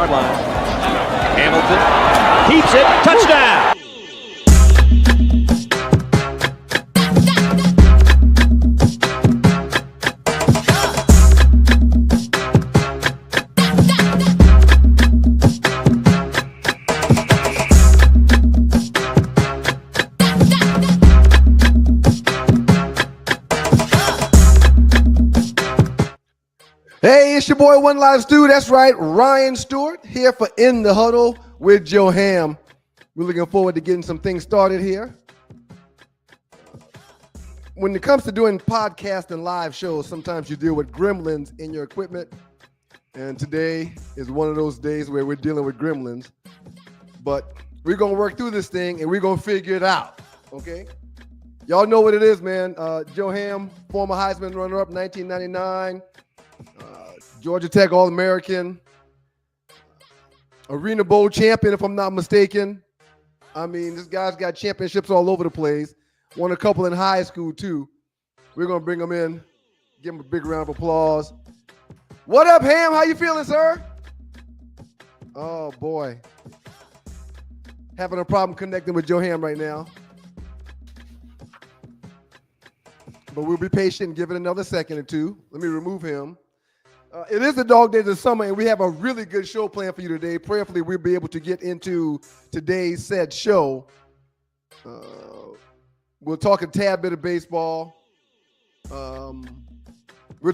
10-yard line. Hamilton keeps it. Touchdown. Hey, it's your boy One Live Stu. That's right, Ryan Stewart here for In the Huddle with Joe Ham. We're looking forward to getting some things started here. When it comes to doing podcast and live shows, sometimes you deal with gremlins in your equipment. And today is one of those days where we're dealing with gremlins. But we're going to work through this thing and we're going to figure it out, okay? Y'all know what it is, man. Joe Ham, former Heisman runner-up, 1999. Georgia Tech All-American, Arena Bowl champion, if I'm not mistaken. I mean, this guy's got championships all over the place. Won a couple in high school, too. We're going to bring him in, give him a big round of applause. What up, Ham? How you feeling, sir? Oh, boy. Having a problem connecting with Joe Ham right now. But we'll be patient and give it another second or two. Let me remove him. It is the dog days of summer, and we have a really good show planned for you today. Prayerfully, we'll be able to get into today's said show. We'll talk a tad bit of baseball. We'll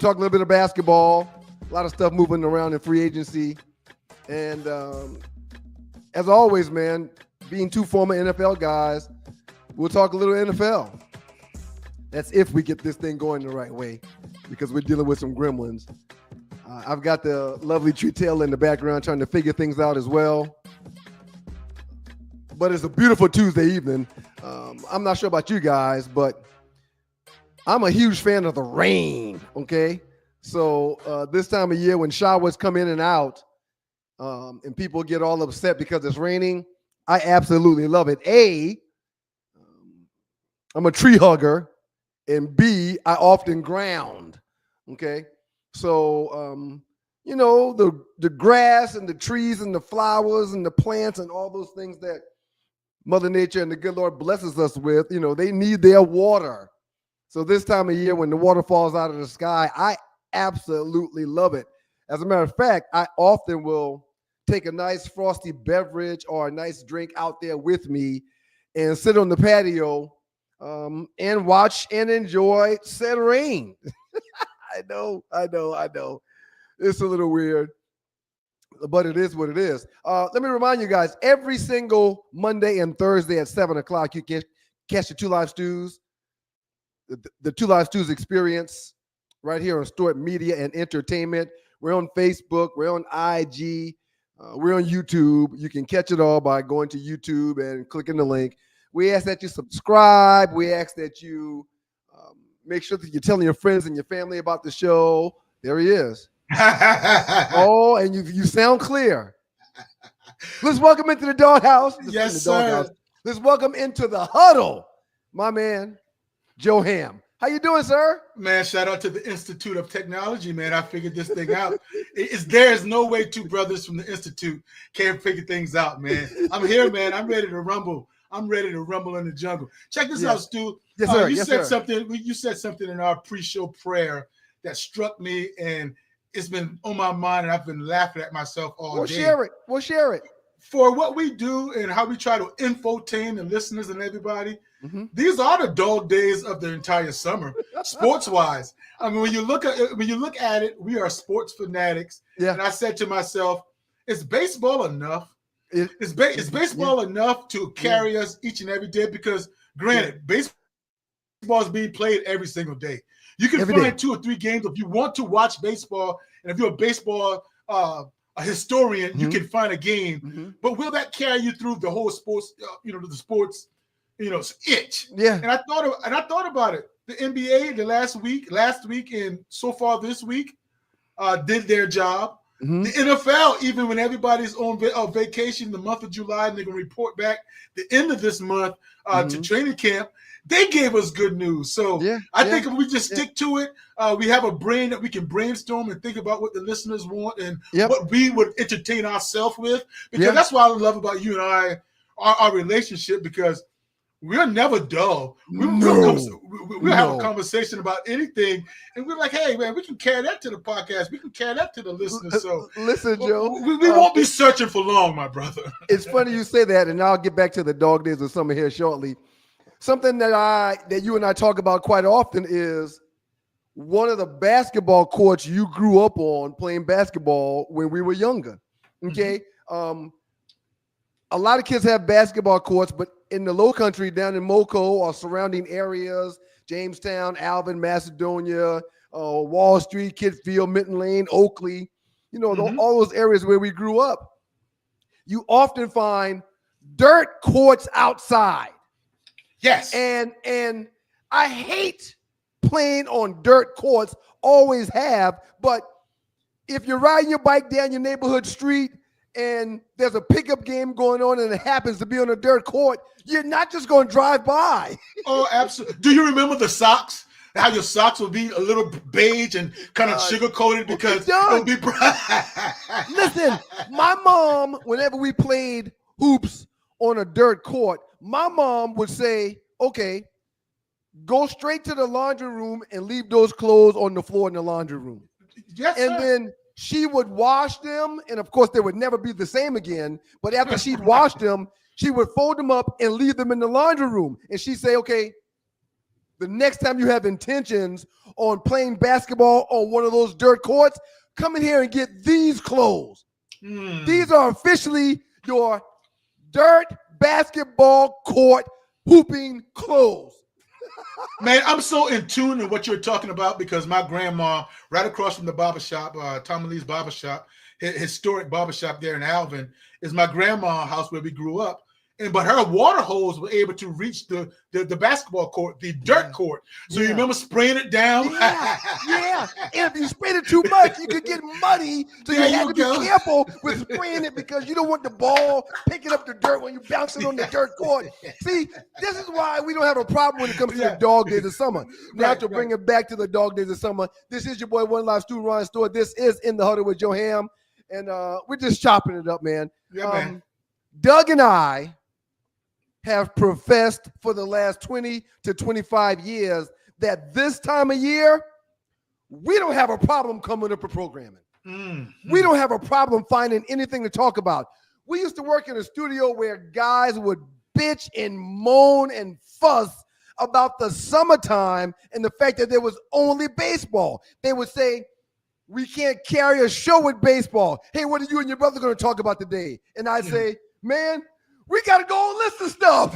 talk a little bit of basketball. A lot of stuff moving around in free agency. And as always, man, being two former NFL guys, we'll talk a little NFL. That's if we get this thing going the right way, because we're dealing with some gremlins. I've got the lovely Treetail in the background trying to figure things out as well. But it's a beautiful Tuesday evening. I'm not sure about you guys, but I'm a huge fan of the rain, okay? So this time of year when showers come in and out and people get all upset because it's raining, I absolutely love it. I'm a tree hugger, and B, I often ground, okay? So, you know, the grass and the trees and the flowers and the plants and all those things that Mother Nature and the good Lord blesses us with, you know, they need their water. So this time of year when the water falls out of the sky, I absolutely love it. As a matter of fact, I often will take a nice frosty beverage or a nice drink out there with me and sit on the patio and watch and enjoy said rain. I know. It's a little weird, but it is what it is. Let me remind you guys, every single Monday and Thursday at 7 o'clock, you can catch the Two Live Stews, the Two Live Stews experience right here on Stewart Media and Entertainment. We're on Facebook. We're on IG. We're on YouTube. You can catch it all by going to YouTube and clicking the link. We ask that you subscribe. We ask that you make sure that you're telling your friends and your family about the show. There he is. Oh, and you sound clear. Let's welcome into the doghouse. Yes, sir. Let's welcome into the huddle, my man, Joe Ham. How you doing, sir? Man, shout out to the Institute of Technology, man. I figured this thing out. There is no way two brothers from the Institute can't figure things out, man. I'm here, man. I'm ready to rumble. I'm ready to rumble in the jungle. Check this out, Stu. Yes, sir. You said something in our pre-show prayer that struck me, and it's been on my mind, and I've been laughing at myself all day. We'll share it. For what we do and how we try to infotain the listeners and everybody, these are the dog days of the entire summer, sports-wise. I mean, when you look at it, we are sports fanatics. Yeah. And I said to myself, is baseball enough? Is baseball enough to carry us each and every day? Because granted, baseball is being played every single day. You can find 2 or 3 games if you want to watch baseball, and if you're a baseball a historian, you can find a game. But will that carry you through the whole sports? The sports, itch. Yeah. And I thought about it. The NBA last week, and so far this week, did their job. The NFL, even when everybody's on vacation the month of July, and they're going to report back the end of this month to training camp, they gave us good news. So I think if we just stick to it, we have a brain that we can brainstorm and think about what the listeners want and what we would entertain ourselves with. Because that's what I love about you and I, our relationship, because we're never dull. We'll have a conversation about anything, and we're like, "Hey, man, we can carry that to the podcast. We can carry that to the listeners." So, listen, Joe, we won't be searching for long, my brother. It's funny you say that, and I'll get back to the dog days of summer here shortly. Something that you and I talk about quite often is one of the basketball courts you grew up on playing basketball when we were younger. Okay, a lot of kids have basketball courts, but in the low country, down in Moco or surrounding areas, Jamestown, Alvin, Macedonia, Wall Street, Kidfield, Minton Lane, Oakley, all those areas where we grew up, you often find dirt courts outside. Yes. And I hate playing on dirt courts, always have, but if you're riding your bike down your neighborhood street and there's a pickup game going on and it happens to be on a dirt court, you're not just going to drive by. Oh, absolutely. Do you remember the socks? How your socks would be a little beige and kind of sugar-coated because it would be bright. Listen, my mom, whenever we played hoops on a dirt court, my mom would say, okay, go straight to the laundry room and leave those clothes on the floor in the laundry room. Yes, and sir. Then she would wash them, and of course, they would never be the same again. But after she'd washed them, she would fold them up and leave them in the laundry room. And she'd say, okay, the next time you have intentions on playing basketball on one of those dirt courts, come in here and get these clothes. These are officially your dirt basketball court hooping clothes. Man, I'm so in tune in what you're talking about because my grandma, right across from the barbershop, Tommy Lee's barbershop, historic barbershop there in Alvin, is my grandma's house where we grew up. But her water hose were able to reach the basketball court, the dirt court. So you remember spraying it down? Yeah. And if you sprayed it too much, you could get muddy. So you have to be careful with spraying it because you don't want the ball picking up the dirt when you bounce it on the dirt court. See, this is why we don't have a problem when it comes to the dog days of summer. Now to bring it back to the dog days of summer, this is your boy One Life Stu Ryan Stewart. This is In the Huddle with Joe Ham. And we're just chopping it up, man. Yeah, man. Doug and I have professed for the last 20 to 25 years that this time of year, we don't have a problem coming up with programming. We don't have a problem finding anything to talk about. We used to work in a studio where guys would bitch and moan and fuss about the summertime and the fact that there was only baseball. They would say, we can't carry a show with baseball. Hey, what are you and your brother going to talk about today? And I'd say, man, we got to go and list of stuff.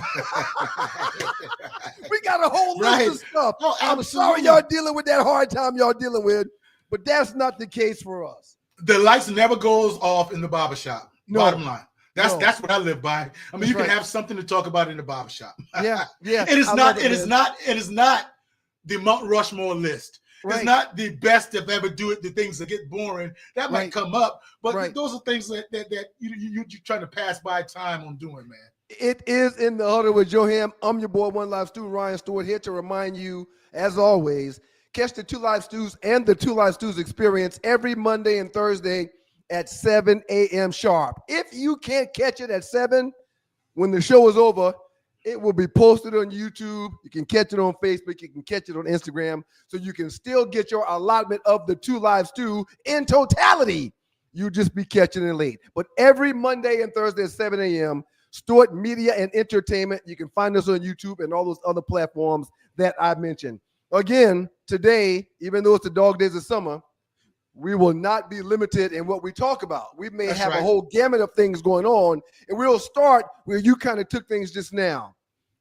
We got a whole list of stuff. Oh, I'm sorry y'all dealing with that hard time y'all dealing with, but that's not the case for us. The lights never goes off in the barbershop. No. Bottom line. That's what I live by. I mean, you can have something to talk about in the barbershop. Yeah. It is not the Mount Rushmore list. Right. It's not the best if ever do it. The things that get boring that might come up, but those are things that you're trying to pass by time on doing, man. It is In the Huddle with Joe Ham. I'm your boy One Live Stu Ryan Stewart here to remind you, as always, catch the Two Live Stews and the Two Live Stews experience every Monday and Thursday at 7 a.m. sharp. If you can't catch it at 7 when the show is over, it will be posted on YouTube. You can catch it on Facebook. You can catch it on Instagram. So you can still get your allotment of the Two Live Stew in totality. You just be catching it late. But every Monday and Thursday at 7 a.m., Stewart Media and Entertainment. You can find us on YouTube and all those other platforms that I mentioned. Again, today, even though it's the dog days of summer, we will not be limited in what we talk about. We may have a whole gamut of things going on, and we'll start where you kind of took things just now.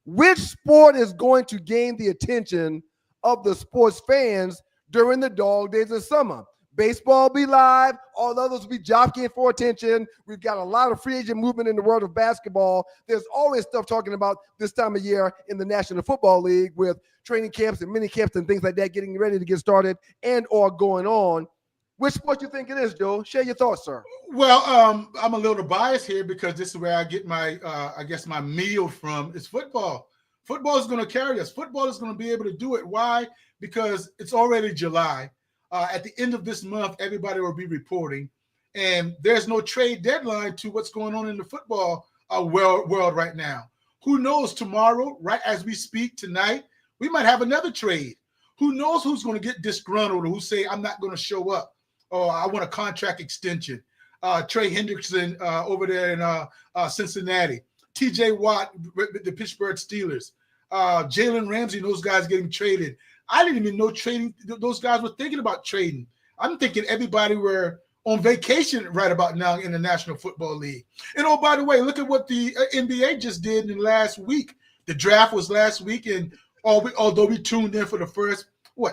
Which sport is going to gain the attention of the sports fans during the dog days of summer? Baseball will be live. All the others will be jockeying for attention. We've got a lot of free agent movement in the world of basketball. There's always stuff talking about this time of year in the National Football League with training camps and mini camps and things like that getting ready to get started and or going on. Which sport you think it is, Joe? Share your thoughts, sir. Well, I'm a little biased here because this is where I get my, I guess, my meal from. It's football. Football is going to carry us. Football is going to be able to do it. Why? Because it's already July. At the end of this month, everybody will be reporting, and there's no trade deadline to what's going on in the football world right now. Who knows? Tomorrow, right as we speak tonight, we might have another trade. Who knows who's going to get disgruntled or who say, I'm not going to show up, or I want a contract extension. Trey Hendrickson over there in Cincinnati. TJ Watt, the Pittsburgh Steelers. Jalen Ramsey, those guys getting traded. I didn't even know those guys were thinking about trading. I'm thinking everybody were on vacation right about now in the National Football League. And oh, by the way, look at what the NBA just did in the last week. The draft was last week, and although we tuned in for the first,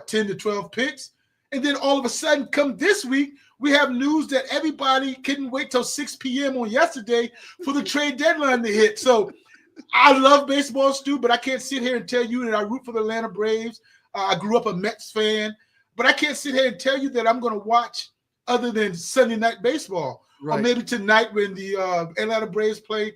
10 to 12 picks, and then all of a sudden come this week, we have news that everybody couldn't wait till 6 p.m. on yesterday for the trade deadline to hit. So I love baseball, Stu, but I can't sit here and tell you that I root for the Atlanta Braves. I grew up a Mets fan, but I can't sit here and tell you that I'm going to watch other than Sunday night baseball. Right. Or maybe tonight when the Atlanta Braves play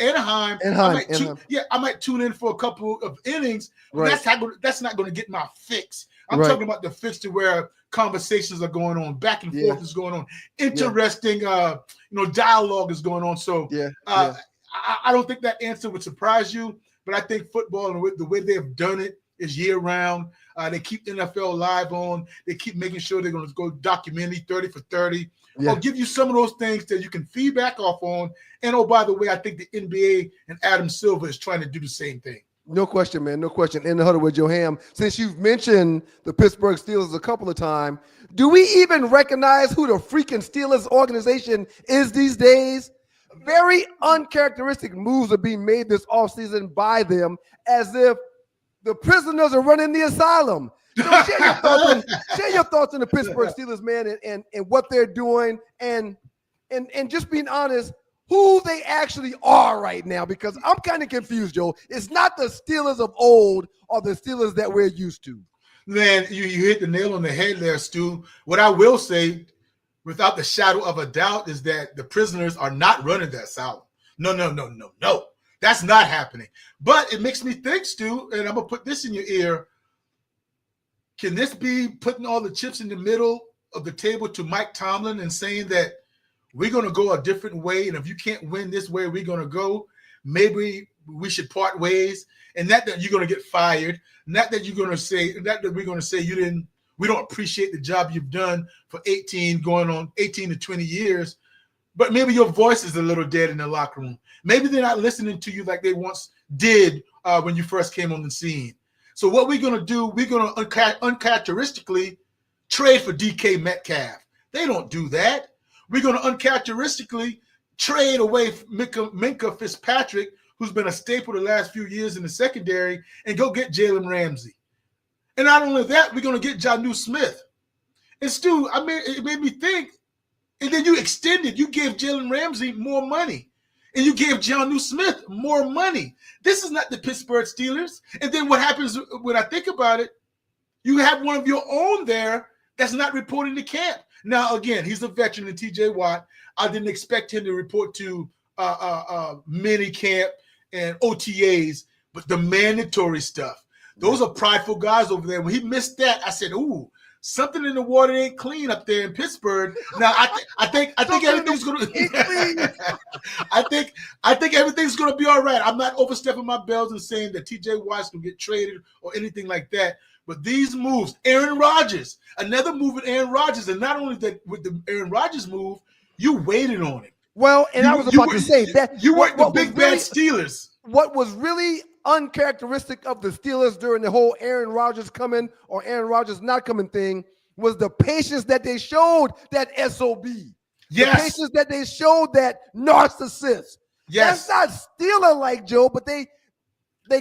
Anaheim. I might tune in for a couple of innings. Right. That's not going to get my fix. I'm talking about the fix to where conversations are going on, back and forth is going on, interesting, dialogue is going on. So I don't think that answer would surprise you, but I think football and the way they've done it is year round. They keep NFL live on. They keep making sure they're going to go documentary 30 for 30. Or give you some of those things that you can feedback off on. And oh, by the way, I think the NBA and Adam Silver is trying to do the same thing. No question, man. No question. In the huddle with Joe Ham, since you've mentioned the Pittsburgh Steelers a couple of times, do we even recognize who the freaking Steelers organization is these days? Very uncharacteristic moves are being made this offseason by them as if the prisoners are running the asylum. So share your thoughts on the Pittsburgh Steelers, man, and what they're doing, and just being honest, who they actually are right now, because I'm kind of confused, Joe. It's not the Steelers of old or the Steelers that we're used to. Man, you hit the nail on the head there, Stu. What I will say, without the shadow of a doubt, is that the prisoners are not running the asylum. No. That's not happening. But it makes me think, Stu, and I'm going to put this in your ear. Can this be putting all the chips in the middle of the table to Mike Tomlin and saying that we're going to go a different way, and if you can't win this way, we're going to go. Maybe we should part ways, and not that you're going to get fired, not that we're going to say we don't appreciate the job you've done for 18 to 20 years, but maybe your voice is a little dead in the locker room. Maybe they're not listening to you like they once did when you first came on the scene. So what we're going to do, we're going to uncharacteristically trade for DK Metcalf. They don't do that. We're going to uncharacteristically trade away Minkah Fitzpatrick, who's been a staple the last few years in the secondary, and go get Jalen Ramsey. And not only that, we're going to get Jonnu Smith. And Stu, it made me think, and then you gave Jalen Ramsey more money, and you gave Jonnu Smith more money. This is not the Pittsburgh Steelers. And then what happens when I think about it, you have one of your own there that's not reporting to camp. Now, again, he's a veteran in TJ Watt. I didn't expect him to report to mini camp and OTAs, but the mandatory stuff. Those are prideful guys over there. When he missed that, I said, ooh, something in the water ain't clean up there in Pittsburgh. Now, I think everything's going to I think everything's going to be all right. I'm not overstepping my bells and saying that TJ Watt's going to get traded or anything like that. But these moves, Aaron Rodgers, another move with Aaron Rodgers, and not only that, with the Aaron Rodgers move, you waited on him. Well, and I was about to say that you weren't the big bad Steelers. What was really uncharacteristic of the Steelers during the whole Aaron Rodgers coming or Aaron Rodgers not coming thing was the patience that they showed that SOB. Yes. The patience that they showed that narcissist. Yes. That's not Steeler-like, Joe, but they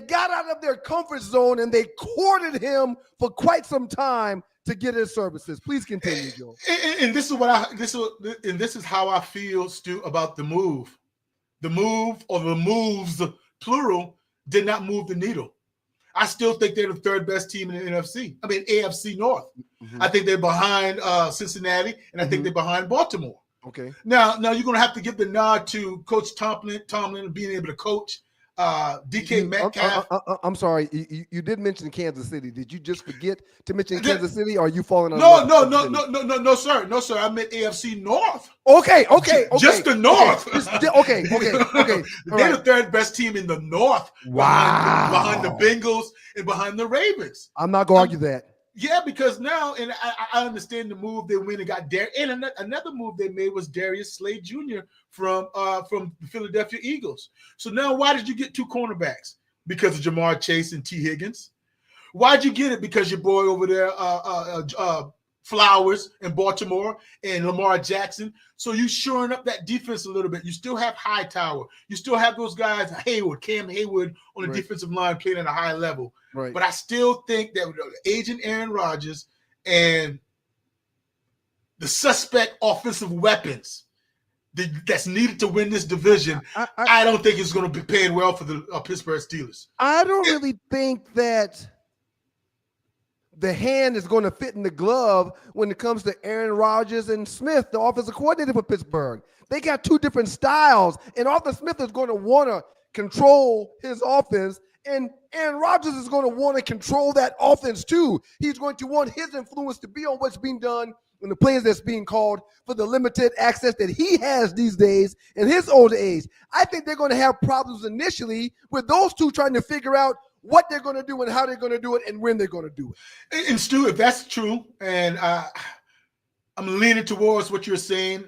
got out of their comfort zone and they courted him for quite some time to get his services. Please continue, Joe. And this is how I feel, Stu, about the move. The move, or the moves, plural, did not move the needle. I still think they're the third best team in the NFC. I mean, AFC North. Mm-hmm. I think they're behind Cincinnati, and I think they're behind Baltimore. Okay. Now you're going to have to give the nod to Coach Tomlin being able to coach DK Metcalf. I'm sorry. You did mention Kansas City. Did you just forget to mention Kansas City, or are you falling on? No, sir. I meant AFC North. Okay. Just the North. Okay. They're the third best team in the North. Wow. Behind the Bengals and behind the Ravens. I'm not going to argue that. Yeah, because now, and I understand the move they went and got Darius. And another move they made was Darius Slay Jr. from the Philadelphia Eagles. So now, why did you get two cornerbacks? Because of Jamar Chase and T. Higgins. Why'd you get it? Because your boy over there, Flowers in Baltimore and Lamar Jackson. So you shoring up that defense a little bit. You still have Hightower. You still have those guys, Cam Hayward on the defensive line playing at a high level. Right. But I still think that with aging Aaron Rodgers and the suspect offensive weapons that's needed to win this division, I don't think it's going to be paying well for the Pittsburgh Steelers. I don't really think that the hand is going to fit in the glove when it comes to Aaron Rodgers and Smith, the offensive coordinator for Pittsburgh. They got two different styles, and Arthur Smith is going to want to control his offense, and Aaron Rodgers is going to want to control that offense too. He's going to want his influence to be on what's being done and the plays that's being called for the limited access that he has these days in his older age. I think they're going to have problems initially with those two trying to figure out what they're going to do and how they're going to do it and when they're going to do it. And Stu, if that's true, and I'm leaning towards what you're saying,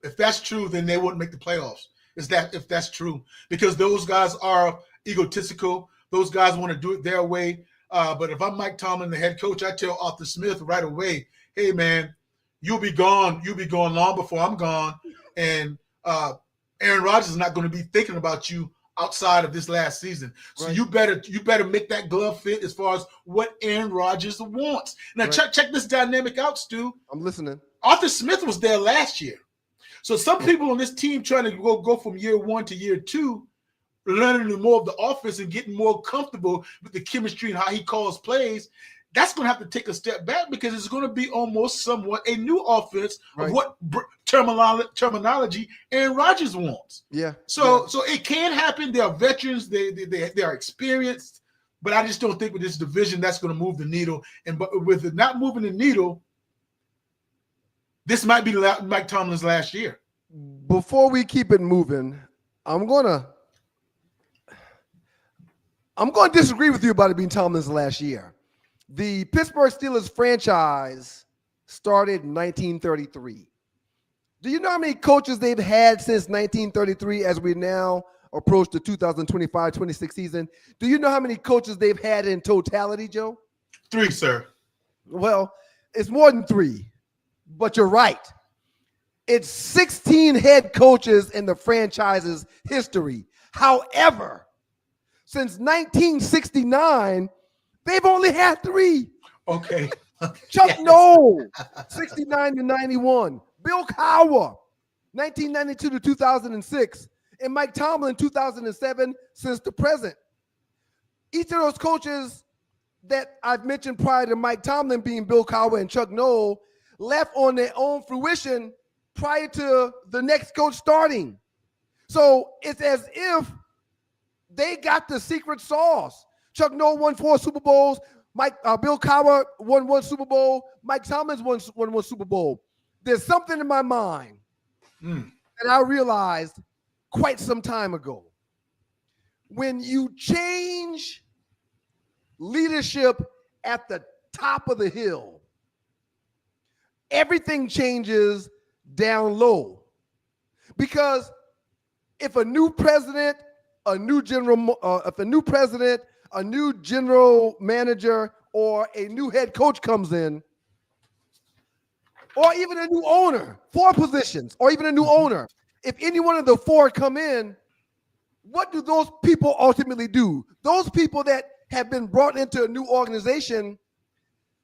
if that's true, then they wouldn't make the playoffs. If that's true, because those guys are egotistical. Those guys want to do it their way. But if I'm Mike Tomlin, the head coach, I tell Arthur Smith right away, hey, man, you'll be gone. You'll be gone long before I'm gone. And Aaron Rodgers is not going to be thinking about you outside of this last season. So you better make that glove fit as far as what Aaron Rodgers wants. Now, check this dynamic out, Stu. I'm listening. Arthur Smith was there last year. So some people on this team trying to go from year one to year two, learning more of the offense and getting more comfortable with the chemistry and how he calls plays, that's going to have to take a step back because it's going to be almost somewhat a new offense of what terminology Aaron Rodgers wants. Yeah. So it can happen. They are veterans. They are experienced. But I just don't think with this division that's going to move the needle. And but with it not moving the needle, this might be Mike Tomlin's last year. Before we keep it moving, I'm going to disagree with you about it being Tomlin's last year. The Pittsburgh Steelers franchise started in 1933. Do you know how many coaches they've had since 1933 as we now approach the 2025-26 season? Do you know how many coaches they've had in totality, Joe? 3, sir. Well, it's more than 3, but you're right. It's 16 head coaches in the franchise's history. However, since 1969, they've only had 3. Okay. Chuck Noll, 69 to 91. Bill Cowher, 1992 to 2006. And Mike Tomlin, 2007 since the present. Each of those coaches that I've mentioned prior to Mike Tomlin being Bill Cowher and Chuck Noll left on their own fruition prior to the next coach starting. So it's as if they got the secret sauce. Chuck Noll won 4 Super Bowls. Bill Cowher won 1 Super Bowl. Mike Tomlin won 1 Super Bowl. There's something in my mind that I realized quite some time ago. When you change leadership at the top of the hill, everything changes down low. Because if a new president, a new general manager, or a new head coach comes in, or even a new owner, 4 positions, or even a new owner, if any one of the 4 come in, what do those people ultimately do? Those people that have been brought into a new organization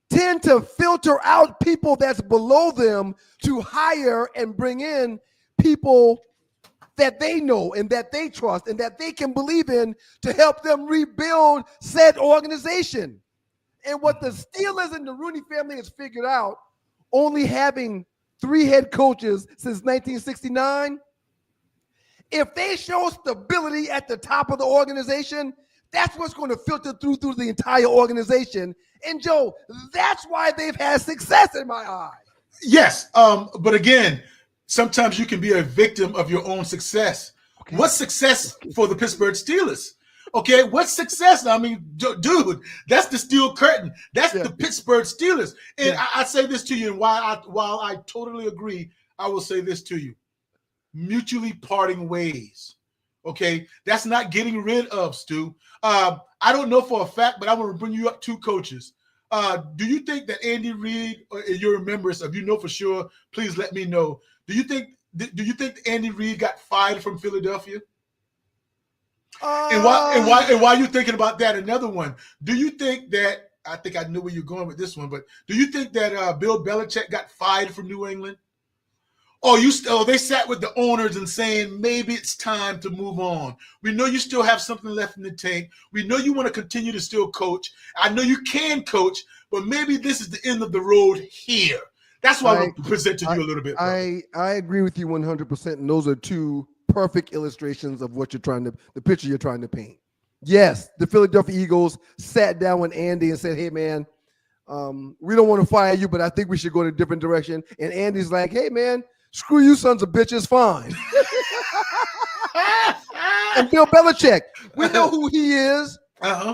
tend to filter out people that's below them to hire and bring in people that they know and that they trust and that they can believe in to help them rebuild said organization. And what the Steelers and the Rooney family has figured out, only having 3 head coaches since 1969, if they show stability at the top of the organization, that's what's going to filter through the entire organization. And Joe, that's why they've had success in my eyes. Yes, but again, sometimes you can be a victim of your own success. Okay. What's success for the Pittsburgh Steelers? Okay, what's success? I mean, dude, that's the steel curtain. That's the Pittsburgh Steelers. And I say this to you, and while I totally agree, I will say this to you. Mutually parting ways. Okay, that's not getting rid of, Stu. I don't know for a fact, but I'm going to bring you up 2 coaches. Do you think that Andy Reid, your members, if you know for sure, please let me know. Do you think Andy Reid got fired from Philadelphia? And why are you thinking about that? Another one. Do you think that, I think I knew where you're going with this one, but do you think that Bill Belichick got fired from New England? They sat with the owners and saying, maybe it's time to move on. We know you still have something left in the tank. We know you want to continue to still coach. I know you can coach, but maybe this is the end of the road here. That's why I present to you a little bit. I agree with you 100%. And those are 2 perfect illustrations of what the picture you're trying to paint. Yes, the Philadelphia Eagles sat down with Andy and said, hey, man, we don't want to fire you, but I think we should go in a different direction. And Andy's like, hey, man, screw you sons of bitches, fine. And Bill Belichick, we know who he is.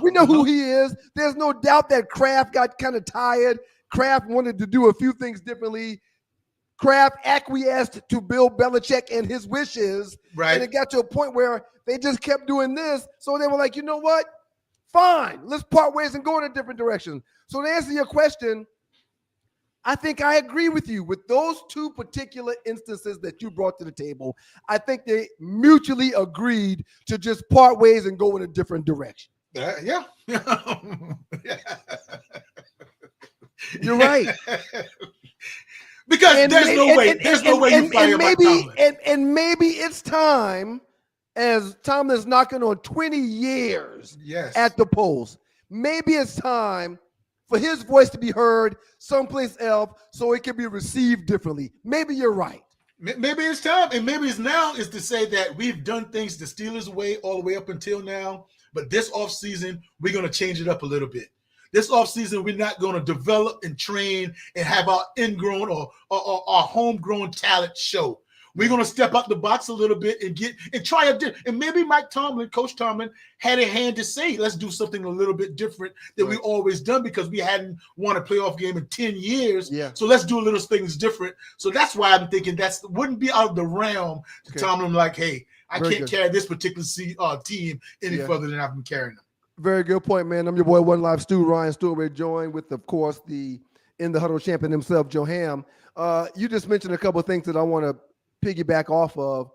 We know who he is. There's no doubt that Kraft got kind of tired. Kraft wanted to do a few things differently. Kraft acquiesced to Bill Belichick and his wishes. Right. And it got to a point where they just kept doing this. So they were like, you know what? Fine. Let's part ways and go in a different direction. So to answer your question, I think I agree with you. With those 2 particular instances that you brought to the table, I think they mutually agreed to just part ways and go in a different direction. Yeah. You're right. Because there's no way you fire Mike Tomlin. And maybe it's time, as Tomlin's knocking on 20 years at the polls, maybe it's time for his voice to be heard someplace else so it can be received differently. Maybe you're right. Maybe it's time, and maybe it's now is to say that we've done things the Steelers way all the way up until now, but this offseason, we're going to change it up a little bit. This offseason, we're not going to develop and train and have our ingrown or our homegrown talent show. We're going to step out the box a little bit and try and maybe Coach Tomlin had a hand to say, let's do something a little bit different than we've always done because we hadn't won a playoff game in 10 years. Yeah. So let's do a little things different. So that's why I'm thinking wouldn't be out of the realm to Tomlin like, hey, I can't carry this particular team any further than I've been carrying them. Very good point, man. I'm your boy, One Live Stu, Ryan Stewart. We're joined with, of course, the In the Huddle champion himself, Joe Ham. You just mentioned a couple of things that I want to piggyback off of.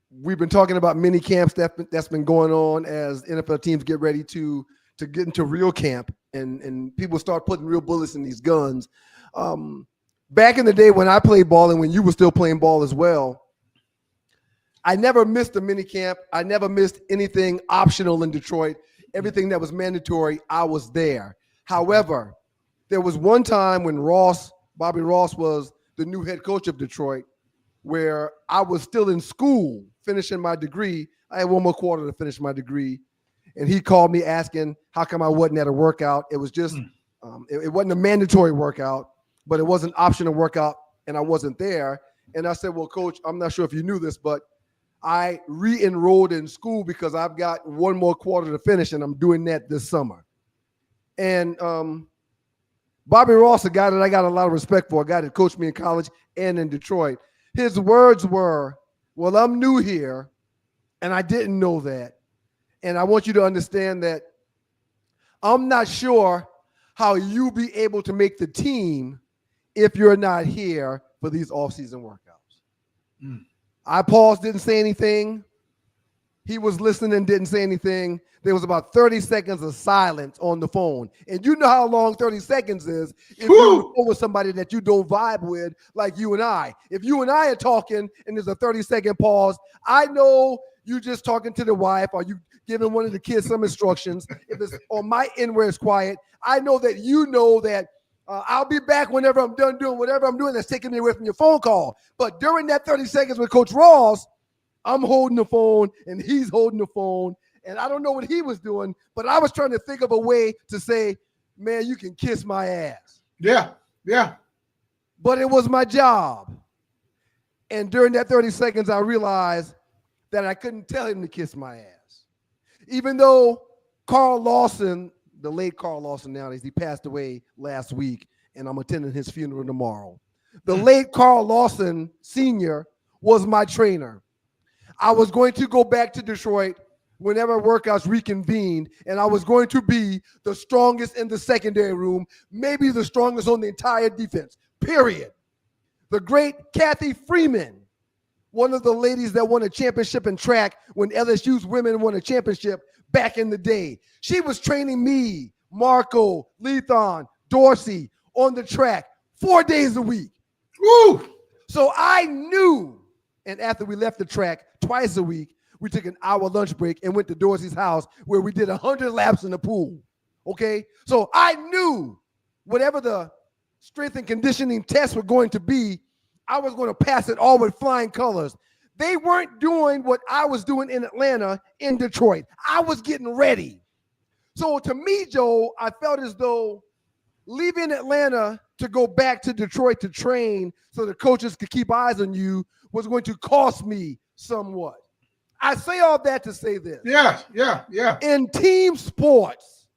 We've been talking about mini camps that's been going on as NFL teams get ready to get into real camp and people start putting real bullets in these guns. Back in the day when I played ball and when you were still playing ball as well, I never missed a mini camp. I never missed anything optional in Detroit. Everything that was mandatory, I was there. However, there was one time when Bobby Ross was the new head coach of Detroit, where I was still in school finishing my degree. I had 1 more quarter to finish my degree. And he called me asking how come I wasn't at a workout. It was just, it wasn't a mandatory workout, but it was an optional workout, and I wasn't there. And I said, well, Coach, I'm not sure if you knew this, but I re-enrolled in school because I've got 1 more quarter to finish, and I'm doing that this summer. And Bobby Ross, a guy that I got a lot of respect for, a guy that coached me in college and in Detroit, his words were, well, I'm new here, and I didn't know that. And I want you to understand that I'm not sure how you'll be able to make the team if you're not here for these off-season workouts. I paused, didn't say anything. He was listening and didn't say anything. There was about 30 seconds of silence on the phone. And you know how long 30 seconds is if you're on the phone with somebody that you don't vibe with, like you and I. If you and I are talking and there's a 30-second pause, I know you just talking to the wife or you giving one of the kids some instructions. If it's on my end where it's quiet, I know that you know that I'll be back whenever I'm done doing whatever I'm doing that's taking me away from your phone call. But during that 30 seconds with Coach Ross, I'm holding the phone and he's holding the phone. And I don't know what he was doing, but I was trying to think of a way to say, man, you can kiss my ass. Yeah, yeah. But it was my job. And during that 30 seconds, I realized that I couldn't tell him to kiss my ass. Even though Carl Lawson, the late Carl Lawson nowadays, he passed away last week, and I'm attending his funeral tomorrow. The late Carl Lawson Sr. was my trainer. I was going to go back to Detroit whenever workouts reconvened, and I was going to be the strongest in the secondary room, maybe the strongest on the entire defense, period. The great Kathy Freeman, one of the ladies that won a championship in track when LSU's women won a championship back in the day. She was training me, Marco, Lethon, Dorsey on the track 4 days a week. Woo! So I knew, and after we left the track twice a week, we took an hour lunch break and went to Dorsey's house where we did 100 laps in the pool, okay? So I knew whatever the strength and conditioning tests were going to be, I was going to pass it all with flying colors. They weren't doing what I was doing in Atlanta, in Detroit. I was getting ready. So to me, Joe, I felt as though leaving Atlanta to go back to Detroit to train so the coaches could keep eyes on you was going to cost me somewhat. I say all that to say this. Yeah. In team sports,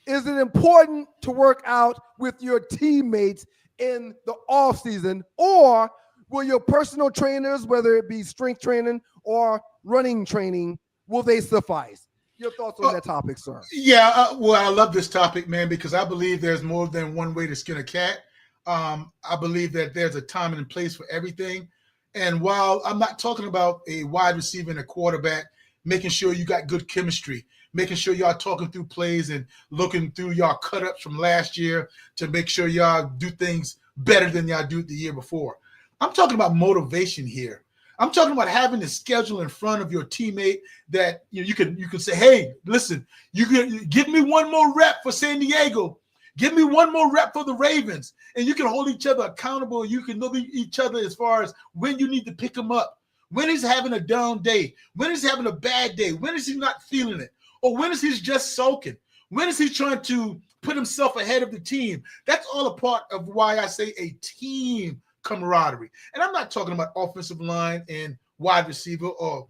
is it important to work out with your teammates in the off season, or will your personal trainers, whether it be strength training or running training, will they suffice? Your thoughts on that topic, sir? Yeah, well, I love this topic, man, because I believe there's more than one way to skin a cat. I believe that there's a time and place for everything. And while I'm not talking about a wide receiver and a quarterback, making sure you got good chemistry, making sure y'all talking through plays and looking through y'all cut-ups from last year to make sure y'all do things better than y'all do the year before. I'm talking about motivation here. I'm talking about having a schedule in front of your teammate that you can say, hey, listen, you can give me one more rep for San Diego. Give me one more rep for the Ravens. And you can hold each other accountable. You can know each other as far as when you need to pick him up, when he's having a down day, when he's having a bad day, when is he not feeling it, or when is he just sulking, when is he trying to put himself ahead of the team. That's all a part of why I say a team camaraderie. And I'm not talking about offensive line and wide receiver or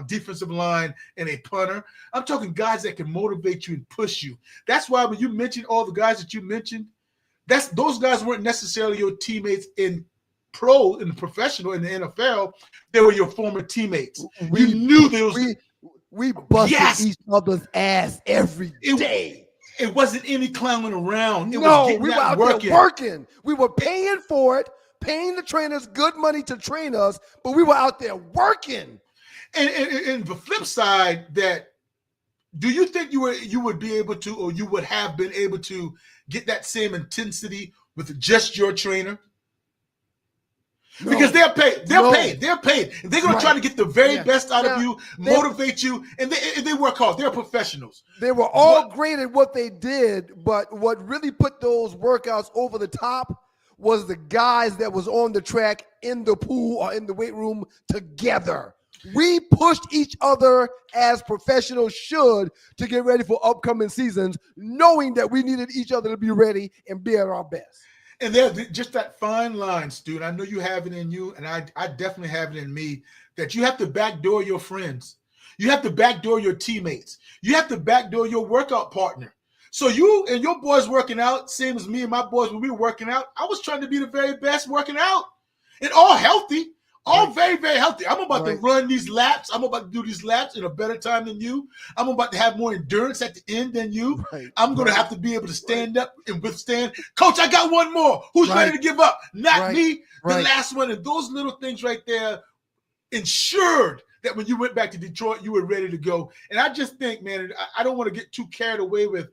defensive line and a punter. I'm talking guys that can motivate you and push you. That's why when you mentioned all the guys that you mentioned, those guys weren't necessarily your teammates in the professional, in the NFL. They were your former teammates. You knew there was. We busted each other's ass every day. It wasn't any clowning around. We were out there working. We were paying for it, paying the trainers good money to train us, but we were out there working. And the flip side, that do you think you would be able to, or you would have been able to get that same intensity with just your trainer? No. Because they're paid. They're paid. They're going to try to get the very best out of you, motivate you, and they work hard. They're professionals. They were all great at what they did, but what really put those workouts over the top was the guys that was on the track, in the pool, or in the weight room together. We pushed each other as professionals should to get ready for upcoming seasons, knowing that we needed each other to be ready and be at our best. And there's just that fine line, Stu. I know you have it in you, and I definitely have it in me, that you have to backdoor your friends. You have to backdoor your teammates. You have to backdoor your workout partner. So you and your boys working out, same as me and my boys when we were working out, I was trying to be the very best working out. And all healthy. All very, very healthy. I'm about to run these laps. I'm about to do these laps in a better time than you. I'm about to have more endurance at the end than you. I'm going to have to be able to stand up and withstand. Coach, I got one more. Who's ready to give up? Not me. The last one. And those little things right there ensured that when you went back to Detroit, you were ready to go. And I just think, man, I don't want to get too carried away with,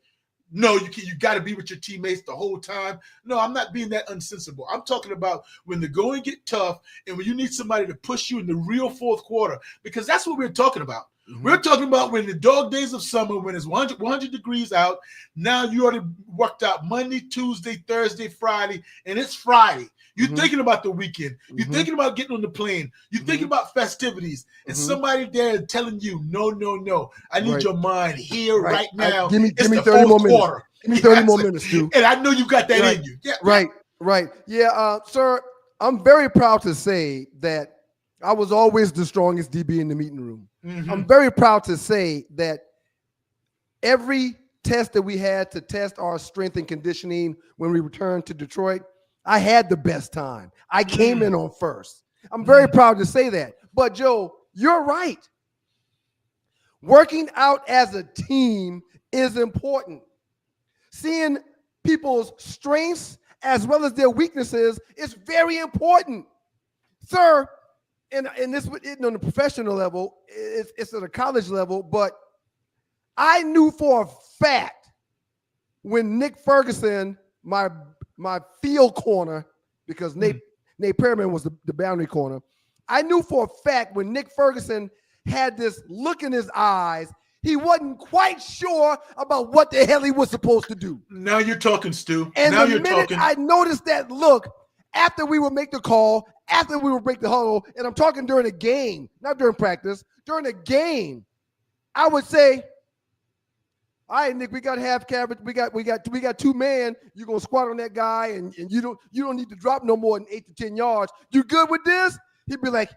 no, you got to be with your teammates the whole time. No, I'm not being that unsensible. I'm talking about when the going get tough and when you need somebody to push you in the real fourth quarter, because that's what we're talking about. Mm-hmm. We're talking about when the dog days of summer, when it's 100 degrees out, now you already worked out Monday, Tuesday, Thursday, Friday, and it's Friday. You're thinking about the weekend. You're thinking about getting on the plane. You're thinking about festivities. And somebody there telling you, no. I need your mind here right now. Give me 30 more minutes. Give me 30 more minutes, Stu. And I know you got that in you. Yeah, right. Yeah, sir, I'm very proud to say that I was always the strongest DB in the meeting room. Mm-hmm. I'm very proud to say that every test that we had to test our strength and conditioning when we returned to Detroit, I had the best time. I came in on first. I'm very proud to say that. But, Joe, you're right. Working out as a team is important. Seeing people's strengths as well as their weaknesses is very important. Sir, and this isn't on the professional level, it's at a college level, but I knew for a fact when Nick Ferguson, my field corner, because Nate Perriman was the boundary corner. I knew for a fact when Nick Ferguson had this look in his eyes, he wasn't quite sure about what the hell he was supposed to do. Now you're talking, Stu. And now the you're minute talking. I noticed that look, after we would make the call, after we would break the huddle, and I'm talking during a game, not during practice, during a game, I would say, all right, Nick, we got half coverage. We got 2 man. You're gonna squat on that guy, and you don't need to drop no more than 8 to 10 yards. You good with this? He'd be like,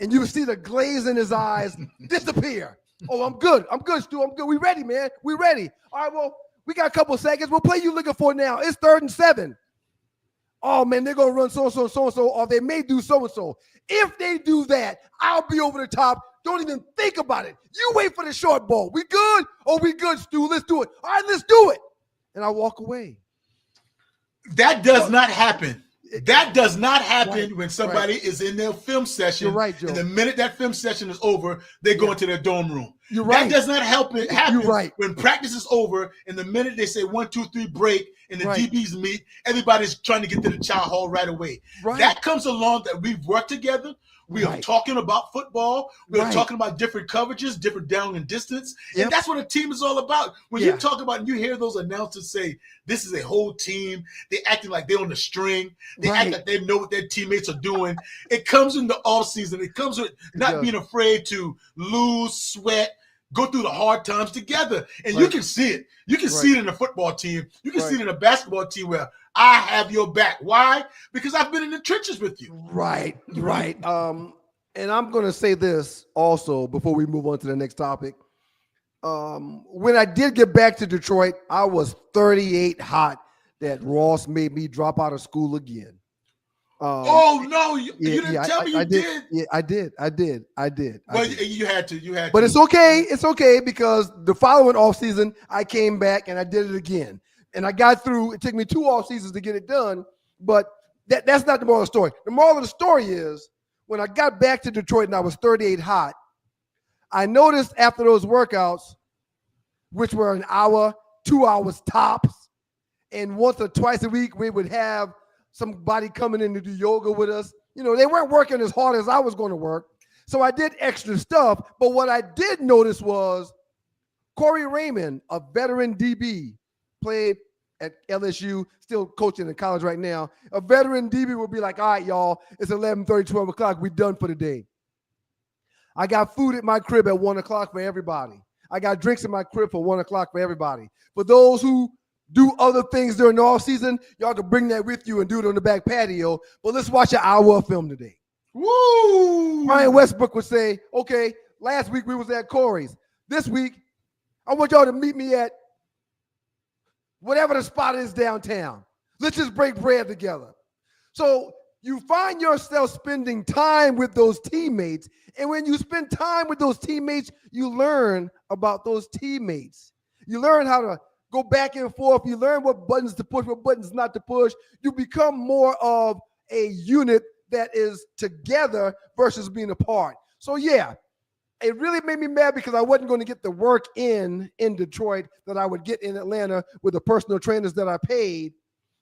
and you would see the glaze in his eyes disappear. Oh, I'm good, Stu. I'm good. We ready, man. We ready. All right, well, we got a couple seconds. We'll play you looking for now. It's 3rd and 7. Oh man, they're gonna run so-and-so, or they may do so-and-so. If they do that, I'll be over the top. Don't even think about it. You wait for the short ball. We good? Oh, we good, Stu. Let's do it. All right, let's do it. And I walk away. That does not happen. That does not happen when somebody is in their film session. You're right, Joe. And the minute that film session is over, they go into their dorm room. You're right. That does not happen You're right. when practice is over, and the minute they say 1, 2, 3 break, and the DBs meet, everybody's trying to get to the chow hall right away. Right. That comes along that we've worked together. We are talking about football. We are talking about different coverages, different down and distance. Yep. And that's what a team is all about. When you talk about and you hear those announcers say, this is a whole team, they acting like they're on the string. They act like they know what their teammates are doing. It comes in the offseason. It comes with not being afraid to lose, sweat, go through the hard times together. And you can see it. You can see it in the football team. You can see it in a basketball team where I have your back. Why? Because I've been in the trenches with you. Right. And I'm going to say this also before we move on to the next topic. When I did get back to Detroit, I was 38 hot that Ross made me drop out of school again. You didn't tell me you did. Yeah, I did. Well, you had to. But it's okay. It's okay because the following offseason, I came back and I did it again. And I got through. It took me 2 off seasons to get it done. But that's not the moral of the story. The moral of the story is when I got back to Detroit and I was 38 hot, I noticed after those workouts, which were an hour, 2 hours tops, and once or twice a week, we would have somebody coming in to do yoga with us. You know, they weren't working as hard as I was going to work. So I did extra stuff. But what I did notice was Corey Raymond, a veteran DB, played at LSU, still coaching in college right now. A veteran DB would be like, all right, y'all, it's 11:30, 12 o'clock. We're done for the day. I got food at my crib at 1 o'clock for everybody. I got drinks in my crib for 1 o'clock for everybody. For those who do other things during the off season, y'all can bring that with you and do it on the back patio. But let's watch an hour of film today. Woo! Ryan Westbrook would say, okay, last week we was at Corey's. This week, I want y'all to meet me at whatever the spot is downtown. Let's just break bread together. So you find yourself spending time with those teammates. And when you spend time with those teammates, you learn about those teammates. You learn how to go back and forth. You learn what buttons to push, what buttons not to push. You become more of a unit that is together versus being apart. So yeah, it really made me mad because I wasn't going to get the work in Detroit that I would get in Atlanta with the personal trainers that I paid.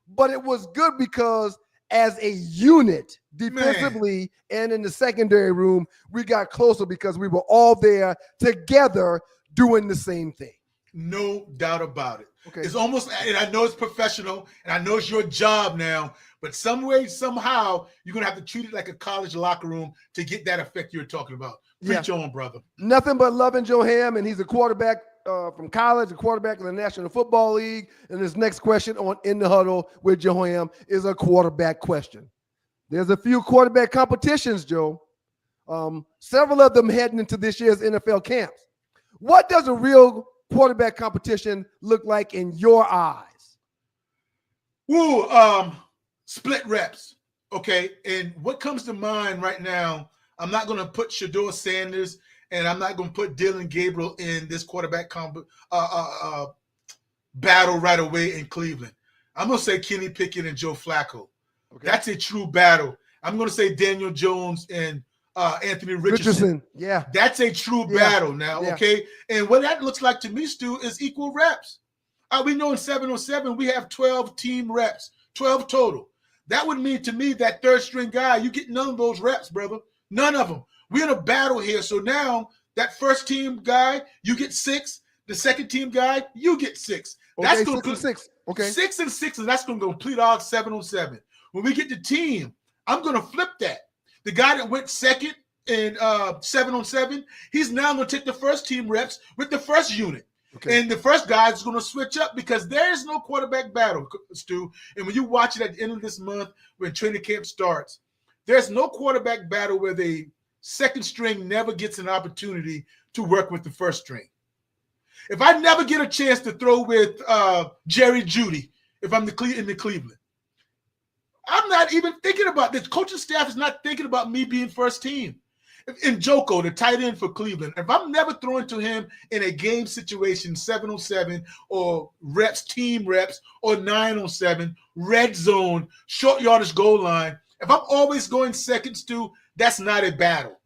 But it was good because as a unit, defensively and in the secondary room, we got closer because we were all there together doing the same thing. No doubt about it. Okay. It's almost, and I know it's professional, and I know it's your job now, but some way, somehow, you're going to have to treat it like a college locker room to get that effect you're talking about. Preach on, brother. Nothing but loving Joe Ham, and he's a quarterback from college, a quarterback in the National Football League. And this next question on In the Huddle with Joe Ham is a quarterback question. There's a few quarterback competitions, Joe. Several of them heading into this year's NFL camps. What does a real quarterback competition look like in your eyes? Woo, split reps. Okay. And what comes to mind right now, I'm not going to put Shedeur Sanders and I'm not going to put Dylan Gabriel in this quarterback battle right away in Cleveland. I'm going to say Kenny Pickett and Joe Flacco. Okay. That's a true battle. I'm going to say Daniel Jones and Anthony Richardson. Yeah. That's a true battle now, okay? And what that looks like to me, Stu, is equal reps. We know in 7-on-7 we have 12 team reps, 12 total. That would mean to me that third string guy, you get none of those reps, brother. None of them. We're in a battle here. So now that first team guy, you get 6. The second team guy, you get 6. Okay, that's 6 and 6. Okay. 6 and 6, and that's going to complete our 7-on-7. When we get to team, I'm going to flip that. The guy that went second in 7-on-7, he's now going to take the first team reps with the first unit. Okay. And the first guy is going to switch up because there is no quarterback battle, Stu. And when you watch it at the end of this month when training camp starts, there's no quarterback battle where the second string never gets an opportunity to work with the first string. If I never get a chance to throw with Jerry Jeudy, if I'm in the Cleveland, I'm not even thinking about this. Coaching staff is not thinking about me being first team. In Joko, the tight end for Cleveland, if I'm never throwing to him in a game situation, 7-on-7 or reps, team reps, or 9-on-7, red zone, short yardage goal line, if I'm always going second, Stu, that's not a battle.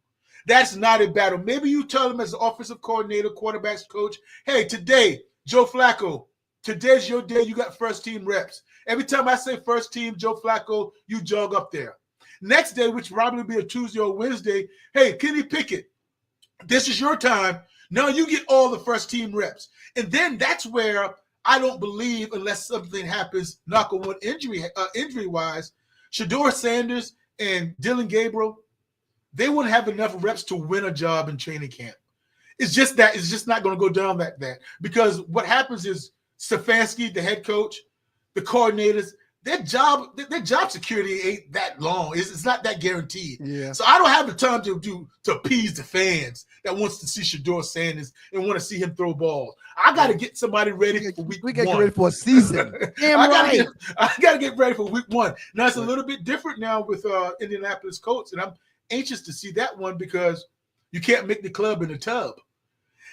That's not a battle. Maybe you tell him as an offensive coordinator, quarterbacks coach, hey, today, Joe Flacco, today's your day. You got first team reps. Every time I say first team, Joe Flacco, you jog up there. Next day, which probably be a Tuesday or Wednesday, hey, Kenny Pickett, this is your time. Now you get all the first team reps. And then that's where I don't believe, unless something happens, knock on wood, injury-wise, Shedeur Sanders and Dylan Gabriel, they wouldn't have enough reps to win a job in training camp. It's just that it's just not going to go down that because what happens is Stefanski, the head coach, the coordinators, their job security ain't that long. It's not that guaranteed. Yeah. So I don't have the time to appease the fans that wants to see Shedeur Sanders and want to see him throw balls. I got to get somebody ready for week 1. We got to get ready for a season. Damn right. I got to get ready for week 1. Now it's a little bit different now with Indianapolis Colts, and I'm anxious to see that one because you can't make the club in a tub.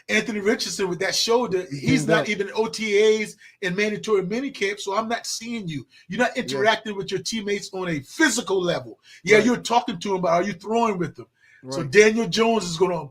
Anthony Richardson with that shoulder, he's not even OTAs and mandatory minicamp, so I'm not seeing you. You're not interacting with your teammates on a physical level. Yeah, you're talking to them, but are you throwing with them? Right. So Daniel Jones is going to,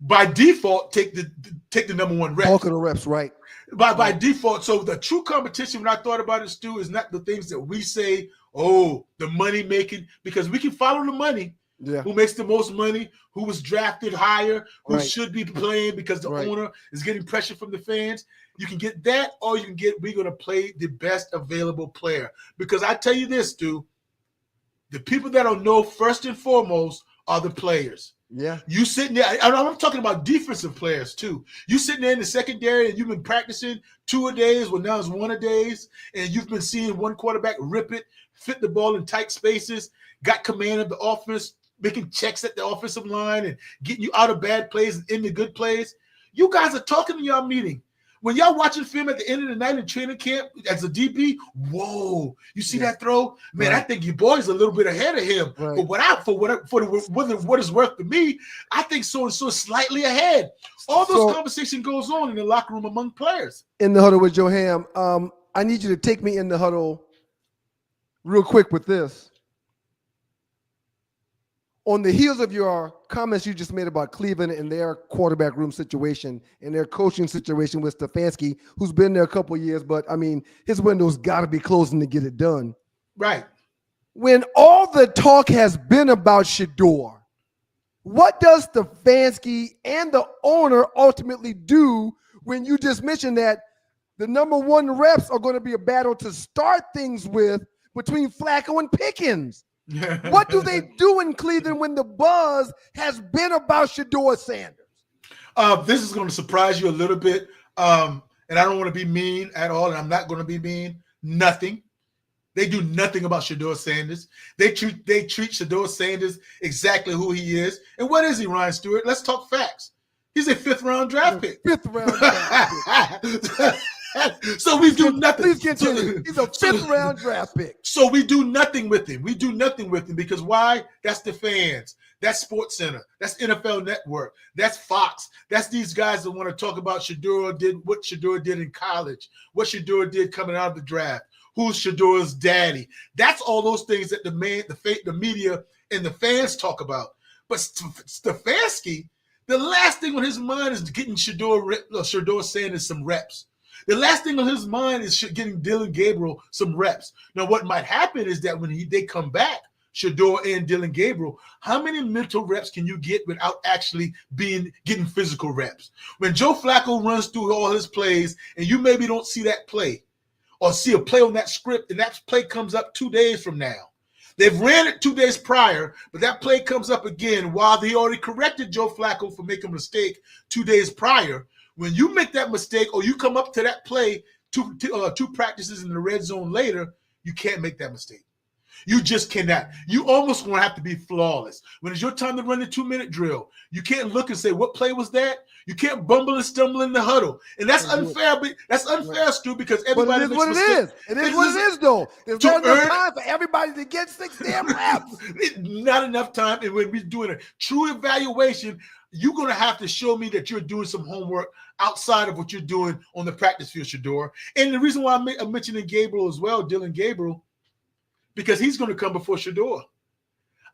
by default, take the number 1 rep. Bulk of the reps, right. By default. So the true competition, when I thought about it, Stu, is not the things that we say, oh, the money making, because we can follow the money. Yeah. Who makes the most money, who was drafted higher, who should be playing because the owner is getting pressure from the fans. You can get that, or you can get, we're going to play the best available player. Because I tell you this, Stu, the people that will know first and foremost are the players. Yeah. You sitting there, I'm talking about defensive players too. You sitting there in the secondary and you've been practicing 2 a days, well now it's 1 a days, and you've been seeing one quarterback rip it, fit the ball in tight spaces, got command of the offense, making checks at the offensive line and getting you out of bad plays and into good plays. You guys are talking in y'all meeting. When y'all watching film at the end of the night in training camp as a DB, whoa, you see that throw? Man, I think your boy's a little bit ahead of him. But what is worth to me, I think so-and-so is slightly ahead. All those conversation goes on in the locker room among players. In the huddle with Joe Ham, I need you to take me in the huddle real quick with this. on the heels of your comments you just made about Cleveland and their quarterback room situation and their coaching situation with Stefanski, who's been there a couple of years, but I mean, his window's got to be closing to get it done. Right. When all the talk has been about Shedeur, what does Stefanski and the owner ultimately do when you just mentioned that the number one reps are going to be a battle to start things with between Flacco and Pickens? What do they do in Cleveland when the buzz has been about Shedeur Sanders? This is going to surprise you a little bit, and I don't want to be mean at all, and I'm not going to be mean. Nothing. They do nothing about Shedeur Sanders. They treat Shedeur Sanders exactly who he is. And what is he, Ryan Stewart? Let's talk facts. He's a fifth-round draft pick. Fifth-round draft pick. So we do nothing. Please continue. He's a fifth-round draft pick. So we do nothing with him. We do nothing with him because why? That's the fans. That's SportsCenter. That's NFL Network. That's Fox. That's these guys that want to talk about what Shedeur did in college, what Shedeur did coming out of the draft, who's Shedeur's daddy. That's all those things that the media and the fans talk about. But Stefanski, the last thing on his mind is getting Shedeur Sanders some reps. The last thing on his mind is getting Dylan Gabriel some reps. Now, what might happen is that when they come back, Shedeur and Dylan Gabriel, how many mental reps can you get without actually getting physical reps? When Joe Flacco runs through all his plays and you maybe don't see that play or see a play on that script and that play comes up 2 days from now. They've ran it 2 days prior, but that play comes up again while they already corrected Joe Flacco for making a mistake 2 days prior. When you make that mistake or you come up to that play two practices in the red zone later, you can't make that mistake. You just cannot. You almost going to have to be flawless. When it's your time to run the 2-minute drill, you can't look and say, what play was that? You can't bumble and stumble in the huddle. And that's unfair. That's unfair, Stu, because everybody makes mistakes. It is what it is, though. There's not enough time for everybody to get 6 damn reps. Not enough time. And when we're doing a true evaluation, you're going to have to show me that you're doing some homework outside of what you're doing on the practice field, Shedeur. And the reason why I'm mentioning Gabriel as well, Dylan Gabriel, because he's going to come before Shedeur.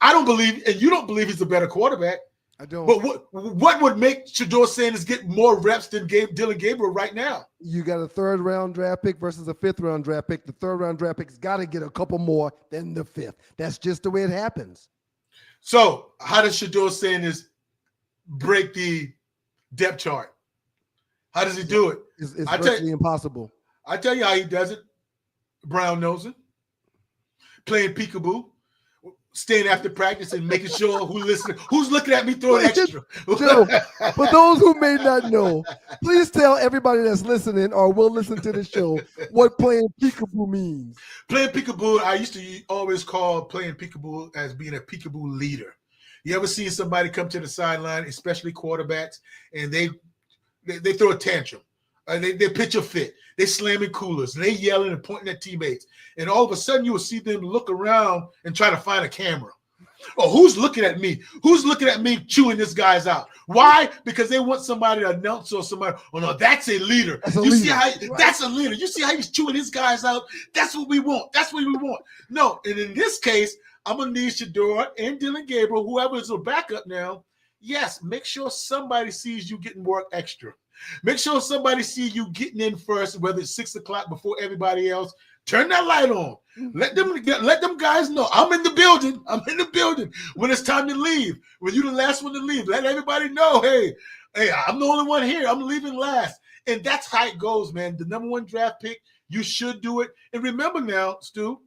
I don't believe, and you don't believe he's a better quarterback. I don't. But what would make Shedeur Sanders get more reps than Dylan Gabriel right now? You got a third-round draft pick versus a fifth-round draft pick. The third-round draft pick's got to get a couple more than the fifth. That's just the way it happens. So how does Shedeur Sanders break the depth chart? How does he do it? It's virtually impossible. I tell you how he does it. Brown nosing, playing peekaboo, staying after practice and making sure who's looking at me throwing extra. Joe, for those who may not know, please tell everybody that's listening or will listen to the show what playing peekaboo means. Playing peekaboo, I used to always call playing peekaboo as being a peekaboo leader. You ever see somebody come to the sideline, especially quarterbacks, and they throw a tantrum. They pitch a fit. They slamming coolers. And they yelling and pointing at teammates. And all of a sudden, you will see them look around and try to find a camera. Oh, who's looking at me? Who's looking at me chewing this guy's out? Why? Because they want somebody to announce or somebody. Oh, no, that's a leader. See how that's a leader. You see how he's chewing his guys out? That's what we want. That's what we want. No, and in this case, I'm going to need Shedeur and Dylan Gabriel, whoever is a backup now. Yes, make sure somebody sees you getting work extra. Make sure somebody sees you getting in first, whether it's 6 o'clock before everybody else. Turn that light on. Let them guys know I'm in the building. I'm in the building when it's time to leave. When you're the last one to leave, let everybody know, hey, I'm the only one here. I'm leaving last. And that's how it goes, man. The number one draft pick, you should do it. And remember now, Stu,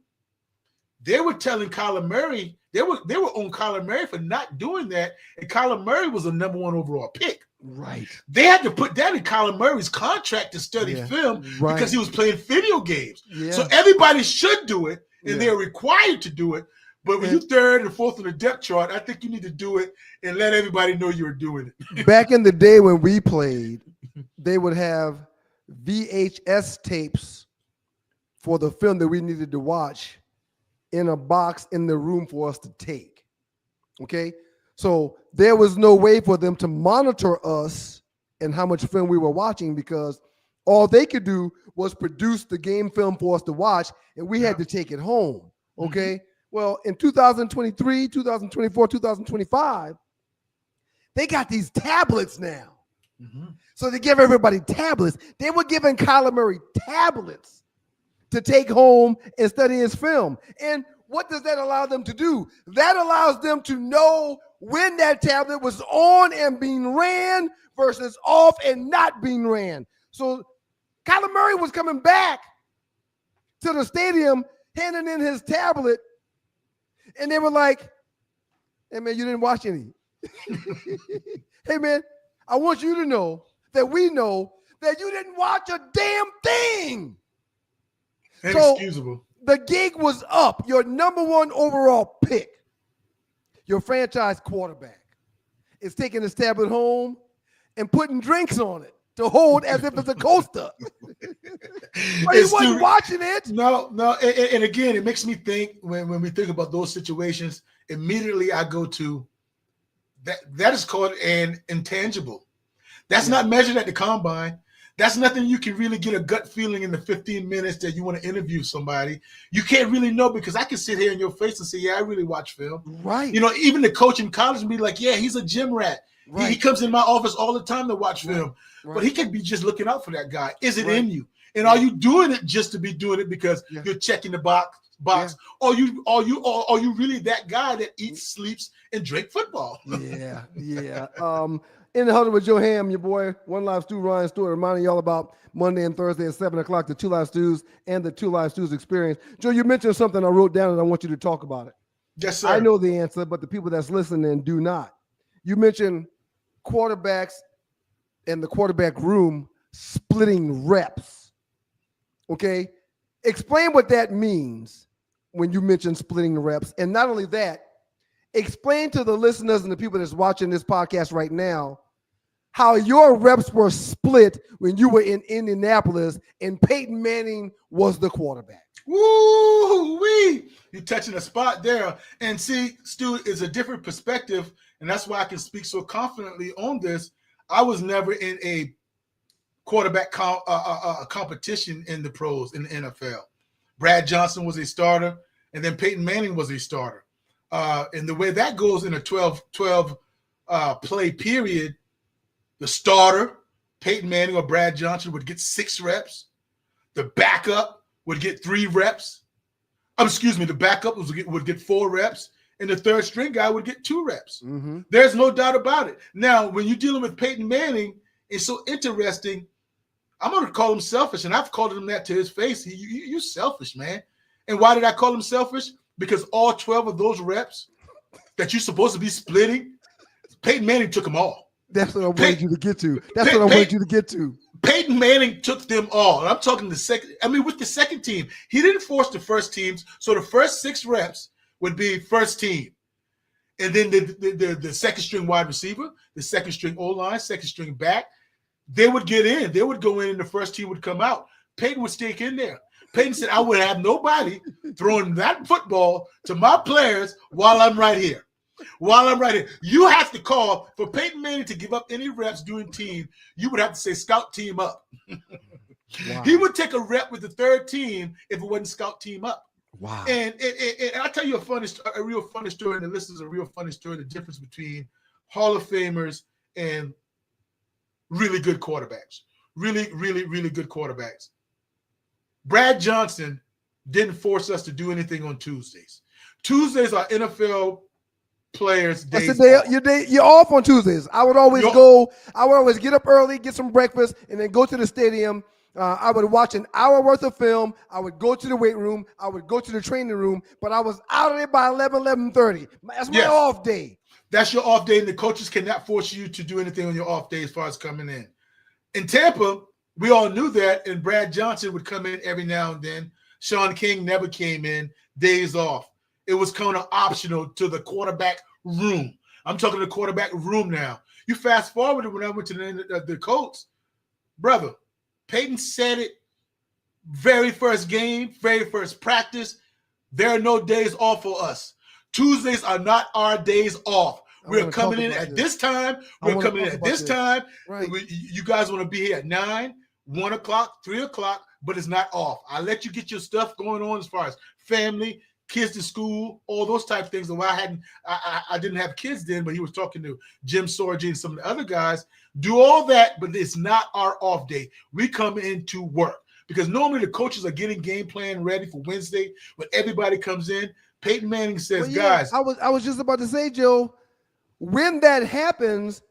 they were telling Kyler Murray, they were on Kyler Murray for not doing that. And Kyler Murray was a number one overall pick. Right. They had to put that in Kyler Murray's contract to study film because he was playing video games. Yeah. So everybody should do it, and they're required to do it. But when you're third and fourth on the depth chart, I think you need to do it and let everybody know you're doing it. Back in the day when we played, they would have VHS tapes for the film that we needed to watch in a box in the room for us to take. Okay? So there was no way for them to monitor us and how much film we were watching because all they could do was produce the game film for us to watch, and we had to take it home. Okay? Well, in 2023, 2024, 2025, they got these tablets now. Mm-hmm. So they give everybody tablets. They were giving Kyler Murray tablets to take home and study his film. And what does that allow them to do? That allows them to know when that tablet was on and being ran versus off and not being ran. So Kyler Murray was coming back to the stadium, handing in his tablet, and they were like, hey, man, you didn't watch any. Hey, man, I want you to know that we know that you didn't watch a damn thing. Inexcusable. So the gig was up. Your number one overall pick, your franchise quarterback, is taking his tablet home and putting drinks on it to hold as if it's a coaster. But he wasn't watching it. No. And again, it makes me think when we think about those situations, immediately I go to that is called an intangible. That's not measured at the combine. That's nothing you can really get a gut feeling in the 15 minutes that you want to interview somebody. You can't really know because I can sit here in your face and say, yeah, I really watch film. Right. You know, even the coach in college would be like, yeah, he's a gym rat. Right. He comes in my office all the time to watch film. Right. But he could be just looking out for that guy. Is it in you? And are you doing it just to be doing it because you're checking the box? Or you really that guy that eats, sleeps, and drink football? Yeah. In the huddle with Joe Ham, your boy, One Live Stew, Ryan Stewart, reminding y'all about Monday and Thursday at 7 o'clock, the Two Live Stews and the Two Live Stews experience. Joe, you mentioned something I wrote down and I want you to talk about it. Yes, sir. I know the answer, but the people that's listening do not. You mentioned quarterbacks and the quarterback room splitting reps. Okay? Explain what that means when you mention splitting reps. And not only that, explain to the listeners and the people that's watching this podcast right now how your reps were split when you were in Indianapolis and Peyton Manning was the quarterback. Woo-wee! You're touching a spot there. And see, Stu, is a different perspective, and that's why I can speak so confidently on this. I was never in a quarterback competition in the pros, in the NFL. Brad Johnson was a starter, and then Peyton Manning was a starter. And the way that goes in a 12 play period, the starter, Peyton Manning or Brad Johnson, would get 6 reps. The backup would get 3 reps. The backup would get 4 reps. And the third string guy would get 2 reps. Mm-hmm. There's no doubt about it. Now, when you're dealing with Peyton Manning, it's so interesting. I'm going to call him selfish, and I've called him that to his face. You're selfish, man. And why did I call him selfish? Because all 12 of those reps that you're supposed to be splitting, Peyton Manning took them all. That's what I wanted you to get to. That's what I wanted you to get to. Peyton Manning took them all. And I'm talking with the second team. He didn't force the first teams. So the first 6 reps would be first team. And then the second string wide receiver, the second string O-line, second string back, they would get in. They would go in and the first team would come out. Peyton would stick in there. Peyton said, I would have nobody throwing that football to my players while I'm right here. You have to call for Peyton Manning to give up any reps doing team. You would have to say scout team up. Wow. He would take a rep with the third team if it wasn't scout team up. Wow. And I'll tell you a real funny story, and the listeners a real funny story, the difference between Hall of Famers and really good quarterbacks. Really, really, really good quarterbacks. Brad Johnson didn't force us to do anything on Tuesdays. Tuesdays are NFL players' days. You're off on Tuesdays. I would always get up early, get some breakfast, and then go to the stadium. I would watch an hour worth of film. I would go to the weight room. I would go to the training room, but I was out of there by 11:30. That's my off day. That's your off day, and the coaches cannot force you to do anything on your off day as far as coming in. In Tampa, we all knew that, and Brad Johnson would come in every now and then. Sean King never came in, days off. It was kind of optional to the quarterback room. I'm talking the quarterback room now. You fast forward when I went to the Colts, brother, Peyton said it, very first game, very first practice, there are no days off for us. Tuesdays are not our days off. We're coming in at this time. We're coming in at this time. Right. You guys want to be here at 9, 1 o'clock, 3 o'clock, but it's not off. I let you get your stuff going on as far as family, kids to school, all those type of things. And why I didn't have kids then, but he was talking to Jim Sorgi and some of the other guys. Do all that, but it's not our off day. We come in to work because normally the coaches are getting game plan ready for Wednesday when everybody comes in. Peyton Manning says, guys. I was just about to say, Joe, when that happens,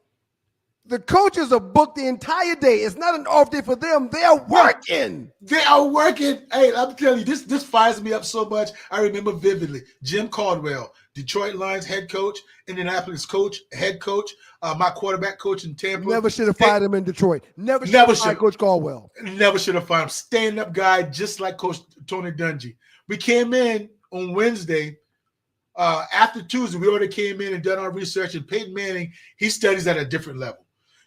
the coaches are booked the entire day. It's not an off day for them. They are working. They are working. Hey, I'm telling you, this fires me up so much. I remember vividly. Jim Caldwell, Detroit Lions head coach, Indianapolis head coach, my quarterback coach in Tampa. Never should have fired him in Detroit. Never should have fired Coach Caldwell. Never should have fired him. Stand-up guy, just like Coach Tony Dungy. We came in on Wednesday. After Tuesday, we already came in and done our research. And Peyton Manning, he studies at a different level.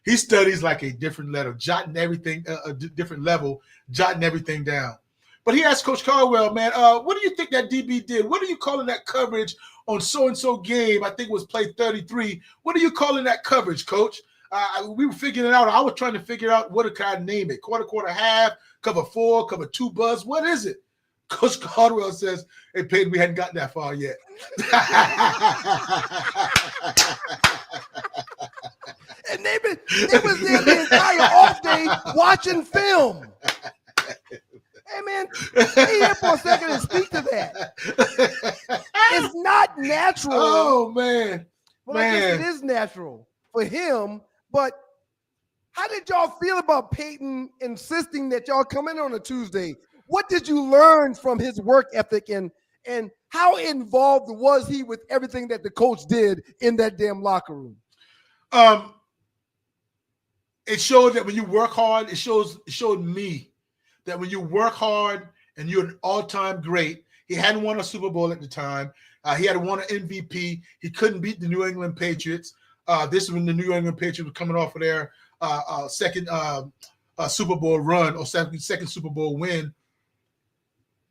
He studies like a different level, jotting everything, a different level, jotting everything down. But he asked Coach Caldwell, man, what do you think that DB did? What are you calling that coverage on so-and-so game? I think it was play 33. What are you calling that coverage, Coach? We were figuring it out. I was trying to figure out what could I name it. Quarter, half, cover 4, cover 2 buzz. What is it? Coach Caldwell says, hey, Peyton, we hadn't gotten that far yet. And they was there the entire off day watching film. Hey, man, stay here for a second and speak to that. It's not natural. Oh, man. Well, I guess it is natural for him, but how did y'all feel about Peyton insisting that y'all come in on a Tuesday? What did you learn from his work ethic, and how involved was he with everything that the coach did in that damn locker room? It showed that when you work hard, it showed me that when you work hard and you're an all-time great, he hadn't won a Super Bowl at the time. He had won an MVP. He couldn't beat the New England Patriots. This is when the New England Patriots were coming off of their second Super Bowl run or second Super Bowl win.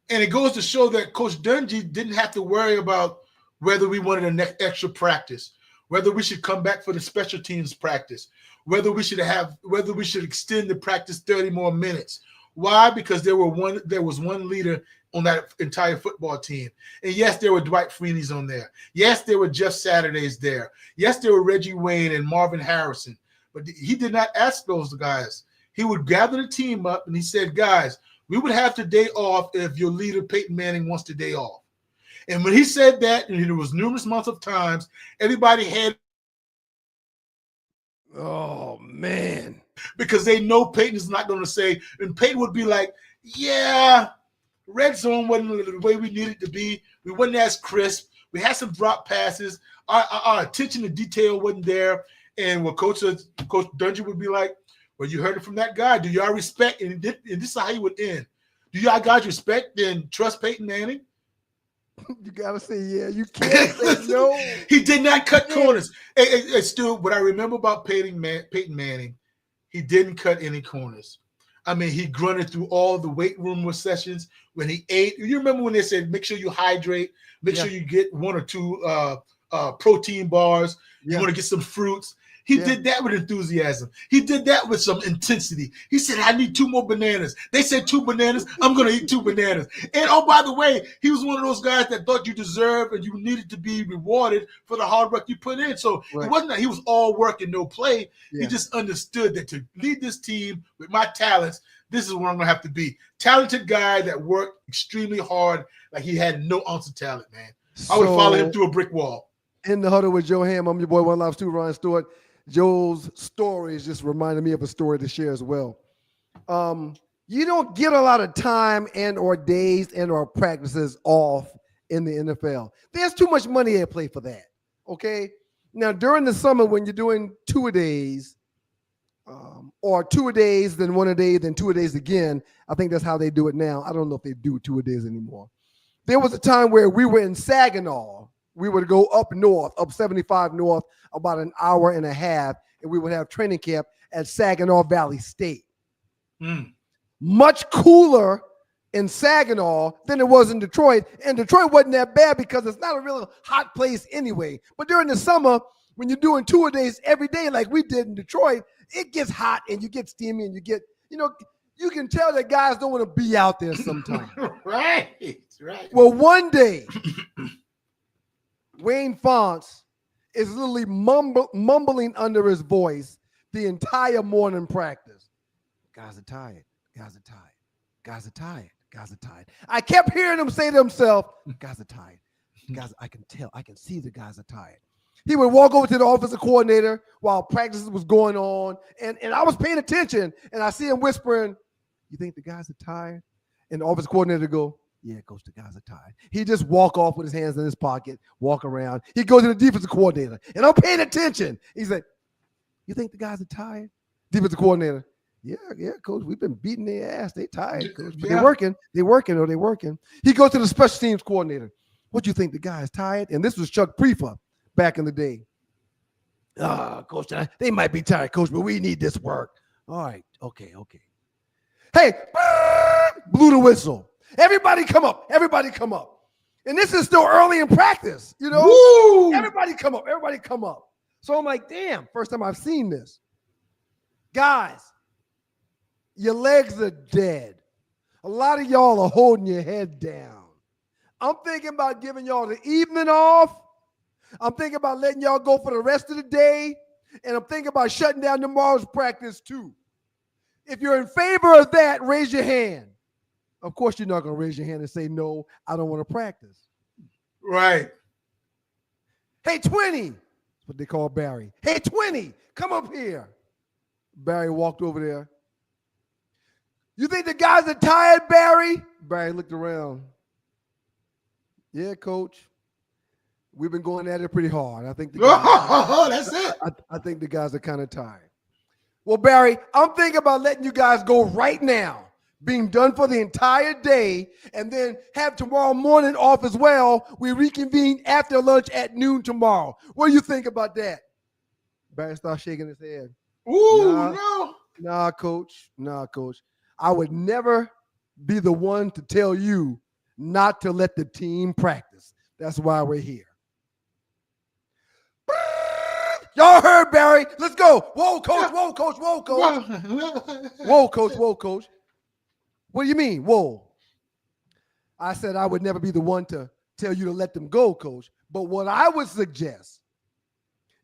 And it goes to show that Coach Dungy didn't have to worry about whether we wanted an extra practice, whether we should come back for the special teams practice, whether we should extend the practice 30 more minutes. Why? Because there was one leader on that entire football team. And yes, there were Dwight Freeney's on there. Yes, there were Jeff Saturdays there. Yes, there were Reggie Wayne and Marvin Harrison. But he did not ask those guys. He would gather the team up and he said, guys, we would have the day off if your leader, Peyton Manning, wants the day off. And when he said that, and there was numerous months of times, everybody had. Oh, man. Because they know Peyton is not going to say, and Peyton would be like, yeah, red zone wasn't the way we needed it to be. We wasn't as crisp. We had some drop passes. Our attention to detail wasn't there. And what Coach Dungy would be like, well, you heard it from that guy. Do y'all respect? And this is how he would end. Do y'all guys respect and trust Peyton Manning? You gotta say, yeah. You can't say no. He did not cut corners. Hey, Stu, what I remember about Peyton Manning, he didn't cut any corners. I mean, he grunted through all the weight room sessions when he ate. You remember when they said, make sure you hydrate, make sure you get 1 or 2 protein bars. You want to get some fruits. He did that with enthusiasm. He did that with some intensity. He said, I need 2 more bananas. They said 2 bananas. I'm going to eat 2 bananas. And, oh, by the way, he was one of those guys that thought you deserved and you needed to be rewarded for the hard work you put in. So it wasn't that he was all work and no play. Yeah. He just understood that to lead this team with my talents, this is where I'm going to have to be. Talented guy that worked extremely hard like he had no ounce of talent, man. I would follow him through a brick wall. In the Huddle with Joe Ham, I'm your boy, One Life 2, Ryan Stewart. Joe's stories just reminded me of a story to share as well. You don't get a lot of time and or days and or practices off in the NFL. There's too much money at play for that, okay? Now, during the summer when you're doing 2-a-days or 2-a-days, then 1-a-day, then 2-a-days again, I think that's how they do it now. I don't know if they do 2-a-days anymore. There was a time where we were in Saginaw. We would go up north, up 75 north, about an hour and a half, and we would have training camp at Saginaw Valley State. Much cooler in Saginaw than it was in Detroit. And Detroit wasn't that bad because it's not a real hot place anyway. But during the summer, when you're doing 2-a-days every day like we did in Detroit, it gets hot and you get steamy and you get, You can tell that guys don't want to be out there sometimes. Right. Well, one day, Wayne Fonts is literally mumbling under his voice the entire morning practice. Guys are tired. Guys are tired. Guys are tired. Guys are tired. I kept hearing him say to himself, guys are tired. Guys, I can tell. I can see the guys are tired. He would walk over to the offensive coordinator while practice was going on. And I was paying attention, and I see him whispering, you think the guys are tired? And the offensive coordinator go, yeah, coach, the guys are tired. He just walk off with his hands in his pocket, walk around. He goes to the defensive coordinator, and I'm paying attention. He's like, you think the guys are tired? Defensive coordinator, yeah, coach, we've been beating their ass. They tired, coach. But they're working. He goes to the special teams coordinator. What do you think, the guys tired? And this was Chuck Preefer back in the day. Coach, they might be tired, coach, but we need this work. All right, okay. Hey, blew the whistle. Everybody come up. And this is still early in practice, you know? Woo! Everybody come up. So I'm like, damn, first time I've seen this. Guys, your legs are dead. A lot of y'all are holding your head down. I'm thinking about giving y'all the evening off. I'm thinking about letting y'all go for the rest of the day. And I'm thinking about shutting down tomorrow's practice too. If you're in favor of that, raise your hand. Of course, you're not going to raise your hand and say, no, I don't want to practice. Right. Hey, 20. That's what they call Barry. Hey, 20, come up here. Barry walked over there. You think the guys are tired, Barry? Barry looked around. Yeah, coach. We've been going at it pretty hard. I think the guys, that's it. I think the guys are kind of tired. Well, Barry, I'm thinking about letting you guys go right now, being done for the entire day, and then have tomorrow morning off as well. We reconvene after lunch at noon tomorrow. What do you think about that? Barry starts shaking his head. No. Nah, coach. I would never be the one to tell you not to let the team practice. That's why we're here. Y'all heard Barry. Let's go. Whoa, coach. Whoa, coach. Whoa, coach. What do you mean? Whoa. I said I would never be the one to tell you to let them go, coach. But what I would suggest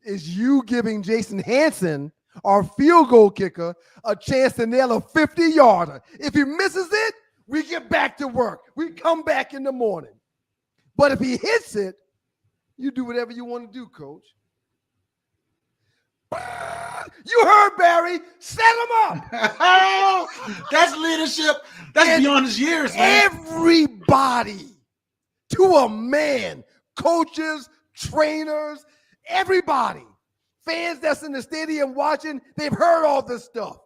is you giving Jason Hanson, our field goal kicker, a chance to nail a 50-yarder. If he misses it, we get back to work. We come back in the morning. But if he hits it, you do whatever you want to do, coach. You heard Barry. Set him up. That's leadership. That's beyond his years, man. Everybody, to a man, coaches, trainers, everybody, fans that's in the stadium watching, they've heard all this stuff.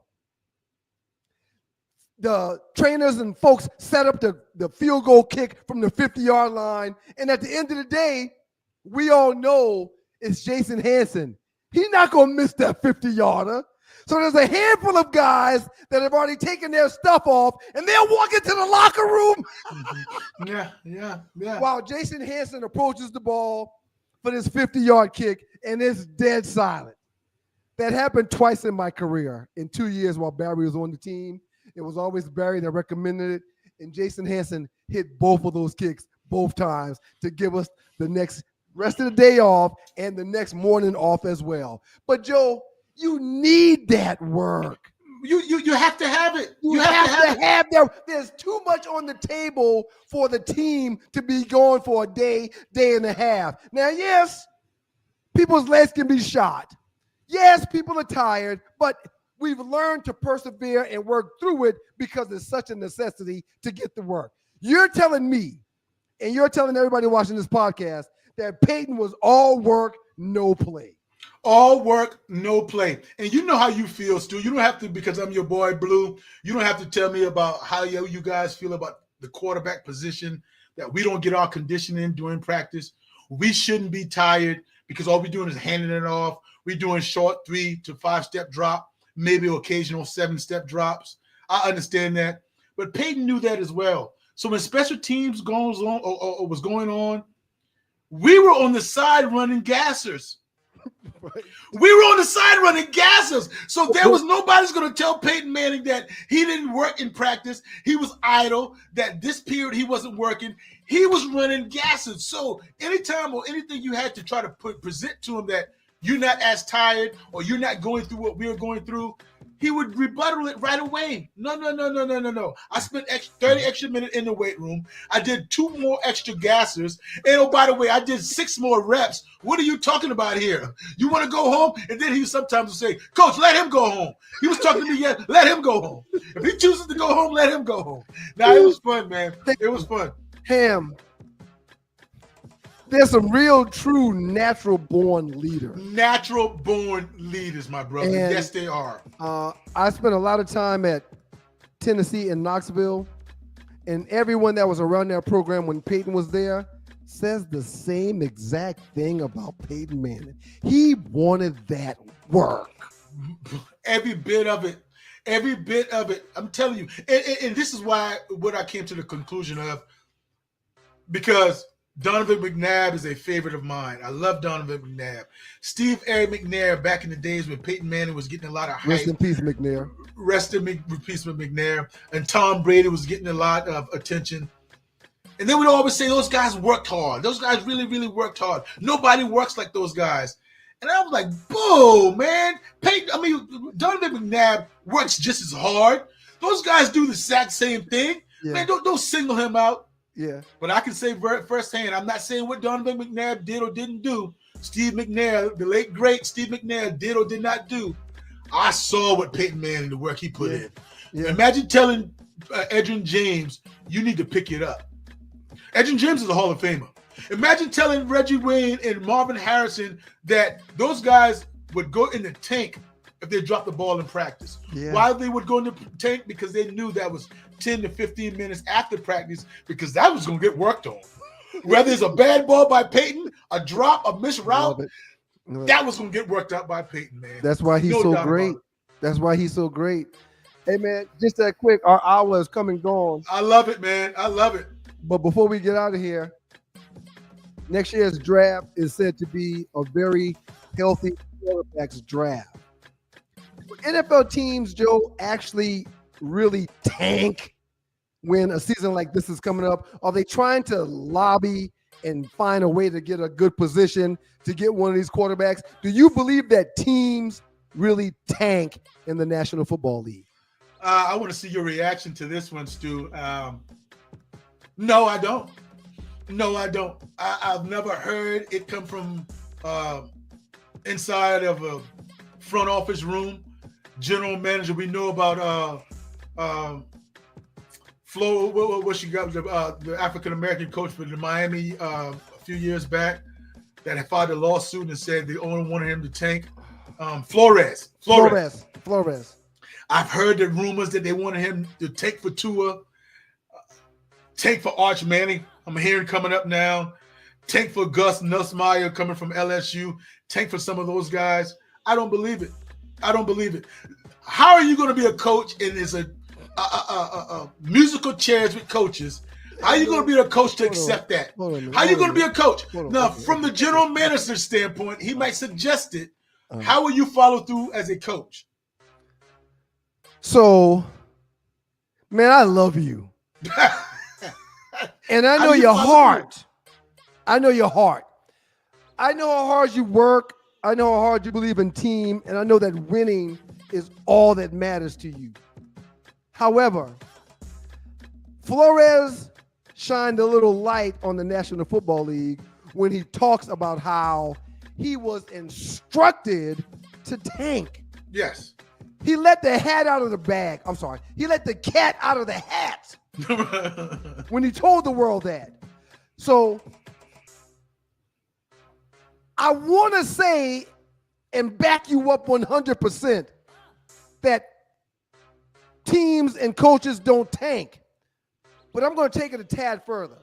The trainers and folks set up the field goal kick from the 50-yard line. And at the end of the day, we all know it's Jason Hanson. He's not going to miss that 50-yarder. So there's a handful of guys that have already taken their stuff off, and they'll walk into the locker room. Yeah. While Jason Hanson approaches the ball for this 50-yard kick, and it's dead silent. That happened twice in my career. In 2 years while Barry was on the team, it was always Barry that recommended it, and Jason Hanson hit both of those kicks both times to give us the next rest of the day off and the next morning off as well. But Joe, you need that work. You have to have it. You have to have that. There's too much on the table for the team to be going for a day and a half. Now, yes, people's legs can be shot. Yes, people are tired, but we've learned to persevere and work through it because it's such a necessity to get the work. You're telling me, and you're telling everybody watching this podcast, that Peyton was all work, no play. All work, no play. And you know how you feel, Stu. You don't have to, because I'm your boy, Blue. You don't have to tell me about how you guys feel about the quarterback position, that we don't get our conditioning during practice. We shouldn't be tired because all we're doing is handing it off. We're doing short 3 to 5 step drop, maybe occasional 7-step drops. I understand that. But Peyton knew that as well. So when special teams goes on or was going on, we were on the side running gassers. Right. We were on the side running gassers. So there was nobody's going to tell Peyton Manning that he didn't work in practice. He was idle, that this period he wasn't working. He was running gassers. So anytime or anything you had to try to present to him that you're not as tired or you're not going through what we were going through, he would rebuttal it right away. No. I spent 30 extra minutes in the weight room. I did 2 more extra gassers. And oh, by the way, I did 6 more reps. What are you talking about here? You want to go home? And then he sometimes would say, Coach, let him go home. He was talking to me, let him go home. If he chooses to go home, let him go home. Now, it was fun, man. It was fun. Ham. There's some real, true, natural-born leaders. Natural-born leaders, my brother. And, yes, they are. I spent a lot of time at Tennessee in Knoxville, and everyone that was around that program when Peyton was there says the same exact thing about Peyton Manning. He wanted that work. Every bit of it. Every bit of it. I'm telling you. And this is what I came to the conclusion of, because Donovan McNabb is a favorite of mine. I love Donovan McNabb. Steve A. McNair, back in the days when Peyton Manning was getting a lot of hype. Rest in peace, McNair. Rest in peace with McNair. And Tom Brady was getting a lot of attention. And they would always say those guys worked hard. Those guys really, really worked hard. Nobody works like those guys. And I was like, boo, man. Donovan McNabb works just as hard. Those guys do the exact same thing. Yeah. Man, don't single him out. Yeah. But I can say firsthand, I'm not saying what Donovan McNabb did or didn't do. Steve McNair, the late, great Steve McNair, did or did not do. I saw what Peyton Manning, the work he put in. Yeah. Imagine telling Edgerrin James, you need to pick it up. Edgerrin James is a Hall of Famer. Imagine telling Reggie Wayne and Marvin Harrison that those guys would go in the tank if they dropped the ball in practice. Yeah. Why they would go in the tank? Because they knew that was 10 to 15 minutes after practice, because that was going to get worked on. Whether it's a bad ball by Peyton, a drop, a missed route, that was going to get worked out by Peyton, man. That's why he's so great. That's why he's so great. Hey, man, just that quick, our hour is coming gone. I love it, man. I love it. But before we get out of here, next year's draft is said to be a very healthy quarterbacks draft. NFL teams, Joe, actually really tank when a season like this is coming up? Are they trying to lobby and find a way to get a good position to get one of these quarterbacks? Do you believe that teams really tank in the National Football League? I want to see your reaction to this one, Stu. No, I don't. No, I don't. I've never heard it come from inside of a front office room. General manager, we know about Flo, what she got, the African-American coach for the Miami a few years back that had filed a lawsuit and said the owner wanted him to tank. Flores. I've heard the rumors that they wanted him to take for Tua, take for Arch Manning. I'm hearing coming up now. Take for Gus Nussmeier coming from LSU. Take for some of those guys. I don't believe it. How are you going to be a coach and there's a musical chairs with coaches? How are you going to be a coach to accept that? How are you going to be a coach? Now, from the general manager's standpoint, he might suggest it. How will you follow through as a coach? So, man, I love you. And I know your heart. I know your heart. I know how hard you work. I know how hard you believe in team. And I know that winning is all that matters to you. However, Flores shined a little light on the National Football League when he talks about how he was instructed to tank. Yes. He let the hat out of the bag. I'm sorry. He let the cat out of the hat when he told the world that. So I want to say and back you up 100% that teams and coaches don't tank. But I'm going to take it a tad further.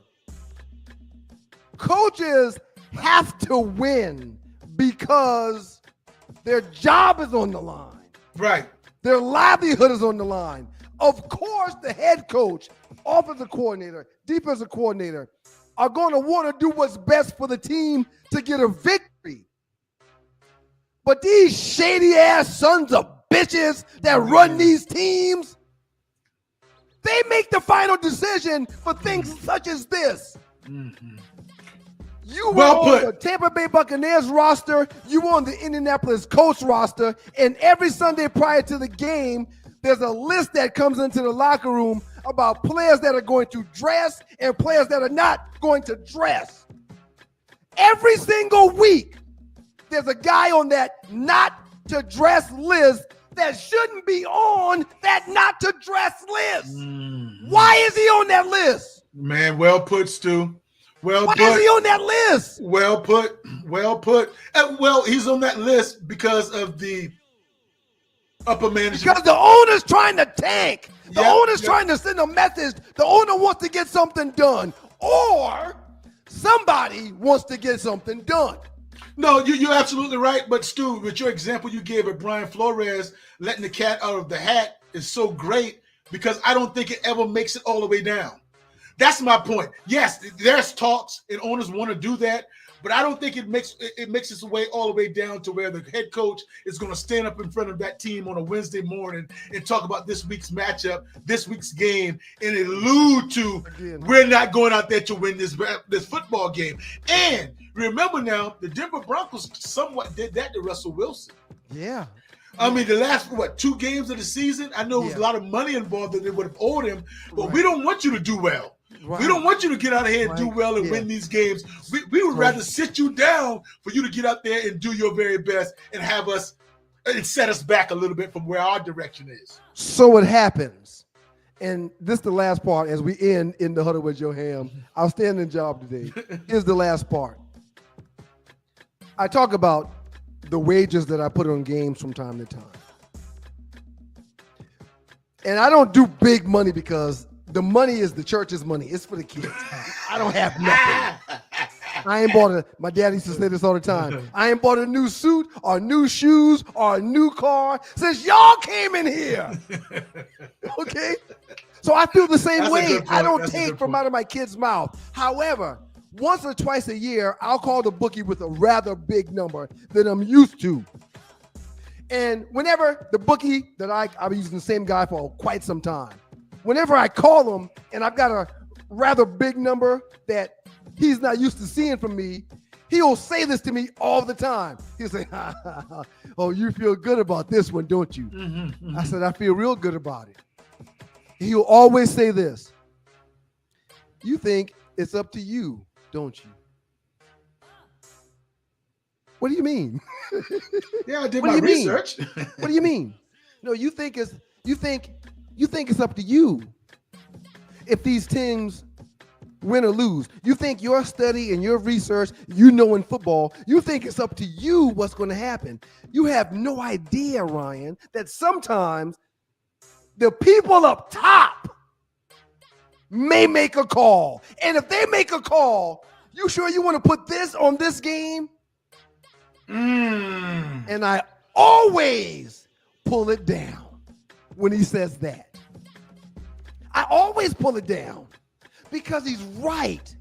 Coaches have to win because their job is on the line. Right. Their livelihood is on the line. Of course, the head coach, offensive coordinator, defensive coordinator are going to want to do what's best for the team to get a victory. But these shady ass sons of bitches that run these teams, they make the final decision for things such as this. Mm-hmm. You were on the Tampa Bay Buccaneers roster, you were on the Indianapolis Colts roster, and every Sunday prior to the game, there's a list that comes into the locker room about players that are going to dress and players that are not going to dress. Every single week, there's a guy on that not to dress list that shouldn't be on that not to dress list. Mm-hmm. Why is he on that list? Man, well put, Stu. Well Why put. is he on that list? Well put. Well put. Well, he's on that list because of the upper management. Because the owner's trying to tank. The owner's trying to send a message. The owner wants to get something done. Or somebody wants to get something done. No, you're absolutely right. But Stu, with your example you gave of Brian Flores letting the cat out of the hat is so great because I don't think it ever makes it all the way down. That's my point. Yes, there's talks and owners want to do that, but I don't think it makes its way all the way down to where the head coach is going to stand up in front of that team on a Wednesday morning and talk about this week's matchup, this week's game, and allude to we're not going out there to win this football game. And remember now, the Denver Broncos somewhat did that to Russell Wilson. Yeah. I mean, the last, 2 games of the season, I know there was a lot of money involved that they would have owed him, but we don't want you to do well. Right. We don't want you to get out of here and do well and win these games. We would rather sit you down for you to get out there and do your very best and have us and set us back a little bit from where our direction is. So it happens. And this is the last part as we end in the Huddle with Joe Ham. Outstanding job today. Here's the last part. I talk about the wages that I put on games from time to time. And I don't do big money because the money is the church's money. It's for the kids. I don't have nothing. I ain't bought my dad used to say this all the time. I ain't bought a new suit or new shoes or a new car since y'all came in here. Okay? So I feel the same way. I don't take from out of my kid's mouth. However, once or twice a year, I'll call the bookie with a rather big number that I'm used to. And whenever the bookie that I've been using the same guy for quite some time, whenever I call him and I've got a rather big number that he's not used to seeing from me, he'll say this to me all the time. He'll say, oh, you feel good about this one, don't you? Mm-hmm. I said, I feel real good about it. He'll always say this. You think it's up to you, don't you? What do you mean? Yeah, I did my research. What do you mean? No, you think it's up to you if these teams win or lose. You think your study and your research, in football, you think it's up to you what's going to happen. You have no idea, Ryan, that sometimes the people up top may make a call. And if they make a call, you sure you want to put this on this game? And I always pull it down when he says that. I always pull it down because he's right.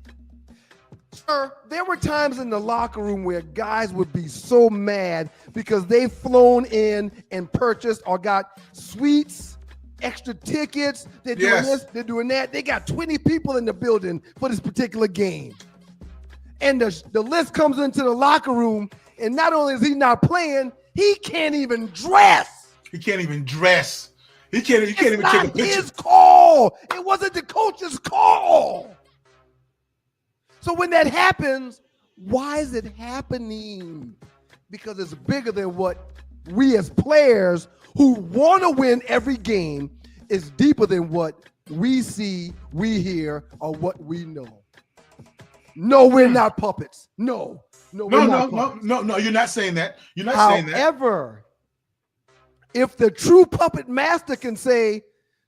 Sir, there were times in the locker room where guys would be so mad because they've flown in and purchased or got suites, extra tickets. They're doing this, they're doing that. They got 20 people in the building for this particular game. And the list comes into the locker room, and not only is he not playing, he can't even dress. He can't even dress. He can't even take a picture. It's his call. It wasn't the coach's call. So when that happens, why is it happening? Because it's bigger than what we as players who want to win every game, is deeper than what we see, we hear, or what we know. No, we're not puppets. No, you're not saying that. You're not saying that. However, if the true puppet master can say,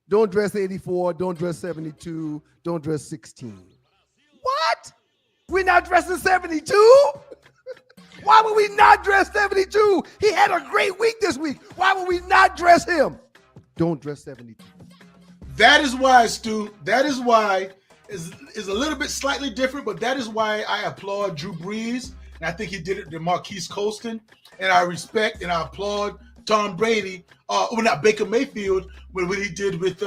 don't dress 84, don't dress 72, don't dress 16. What? We're not dressing 72? Why would we not dress 72? He had a great week this week. Why would we not dress him? Don't dress 72. That is why, Stu, that is why is a little bit slightly different, but that is why I applaud Drew Brees and I think he did it to Marquise Colston. And I respect and I applaud Tom Brady, not Baker Mayfield, when he did with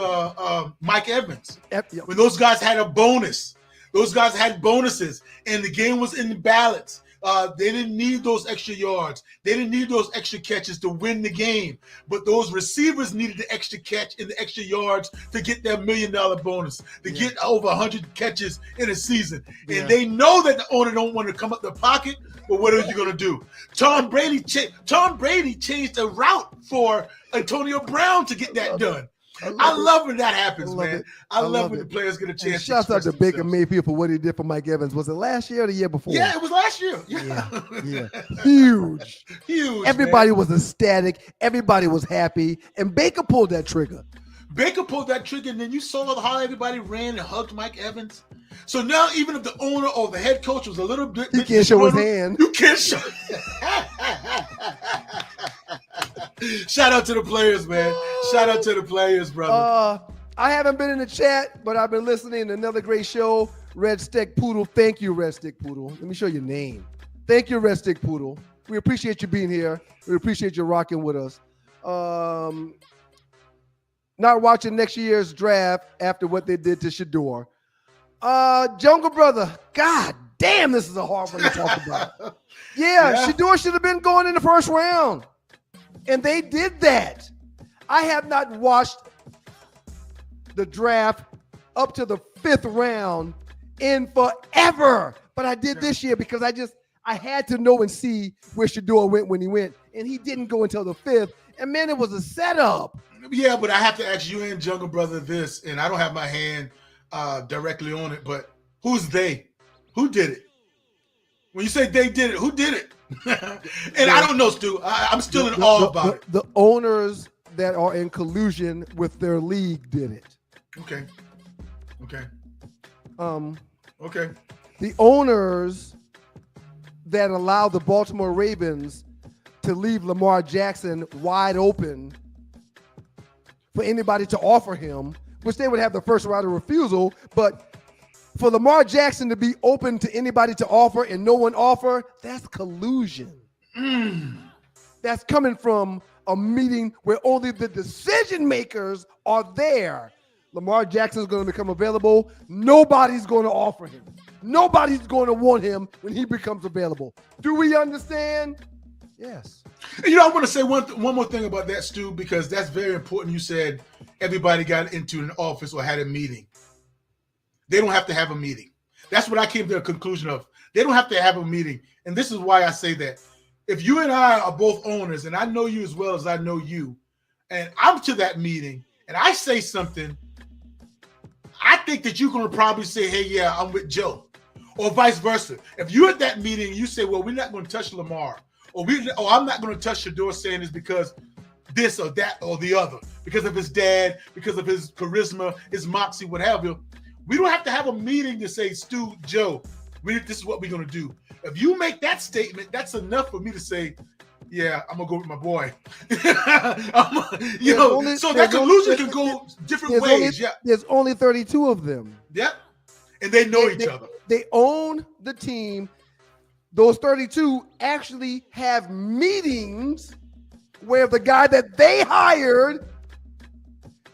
Mike Evans. Yep. When those guys had a bonus. Those guys had bonuses, and the game was in the balance. They didn't need those extra yards. They didn't need those extra catches to win the game. But those receivers needed the extra catch and the extra yards to get their $1 million bonus, to get over 100 catches in a season. And they know that the owner don't want to come up the pocket, but what are you going to do? Tom Brady changed the route for Antonio Brown to get that done. I love when that happens, man. I love when the players get a chance. Shouts out to Baker Mayfield for what he did for Mike Evans. Was it last year or the year before? Yeah, it was last year. Yeah. Huge. Everybody was ecstatic. Everybody was happy. And Baker pulled that trigger. And then you saw how everybody ran and hugged Mike Evans. So now, even if the owner or the head coach was a little bit, he can't show his hand. You can't show. Shout out to the players, man. Shout out to the players, brother. I haven't been in the chat, but I've been listening to another great show. Red Stick Poodle. Thank you, Red Stick Poodle. Let me show your name. Thank you, Red Stick Poodle. We appreciate you being here. We appreciate you rocking with us. Not watching next year's draft after what they did to Shador. Jungle Brother, God damn, this is a hard one to talk about. Yeah, Shador should have been going in the first round. And they did that. I have not watched the draft up to the 5th round in forever. But I did this year because I had to know and see where Shador went when he went. And he didn't go until the 5th. And man, it was a setup. Yeah, but I have to ask you and Jungle Brother this, and I don't have my hand directly on it, but who's they? Who did it? When you say they did it, who did it? And I don't know, Stu. I'm still in awe about it. The owners that are in collusion with their league did it. Okay. The owners that allow the Baltimore Ravens to leave Lamar Jackson wide open for anybody to offer him, which they would have the first right of refusal, but for Lamar Jackson to be open to anybody to offer and no one offer, that's collusion. That's coming from a meeting where only the decision makers are there. Lamar Jackson is going to become available. Nobody's going to offer him. Nobody's going to want him when he becomes available. Do we understand? Yes. You know, I want to say one more thing about that, Stu, because that's very important. You said everybody got into an office or had a meeting. They don't have to have a meeting. That's what I came to a conclusion of. They don't have to have a meeting. And this is why I say that. If you and I are both owners, and I know you as well as I know you, and I'm to that meeting, and I say something, I think that you're going to probably say, hey, yeah, I'm with Joe. Or vice versa. If you're at that meeting, you say, well, we're not going to touch Lamar. Or I'm not going to touch Shador Sanders because this or that or the other. Because of his dad, because of his charisma, his moxie, what have you. We don't have to have a meeting to say, Stu, Joe, this is what we're going to do. If you make that statement, that's enough for me to say, yeah, I'm going to go with my boy. So that collusion can go different ways. There's only 32 of them. Yep. And they know each other. They own the team. Those 32 actually have meetings where the guy that they hired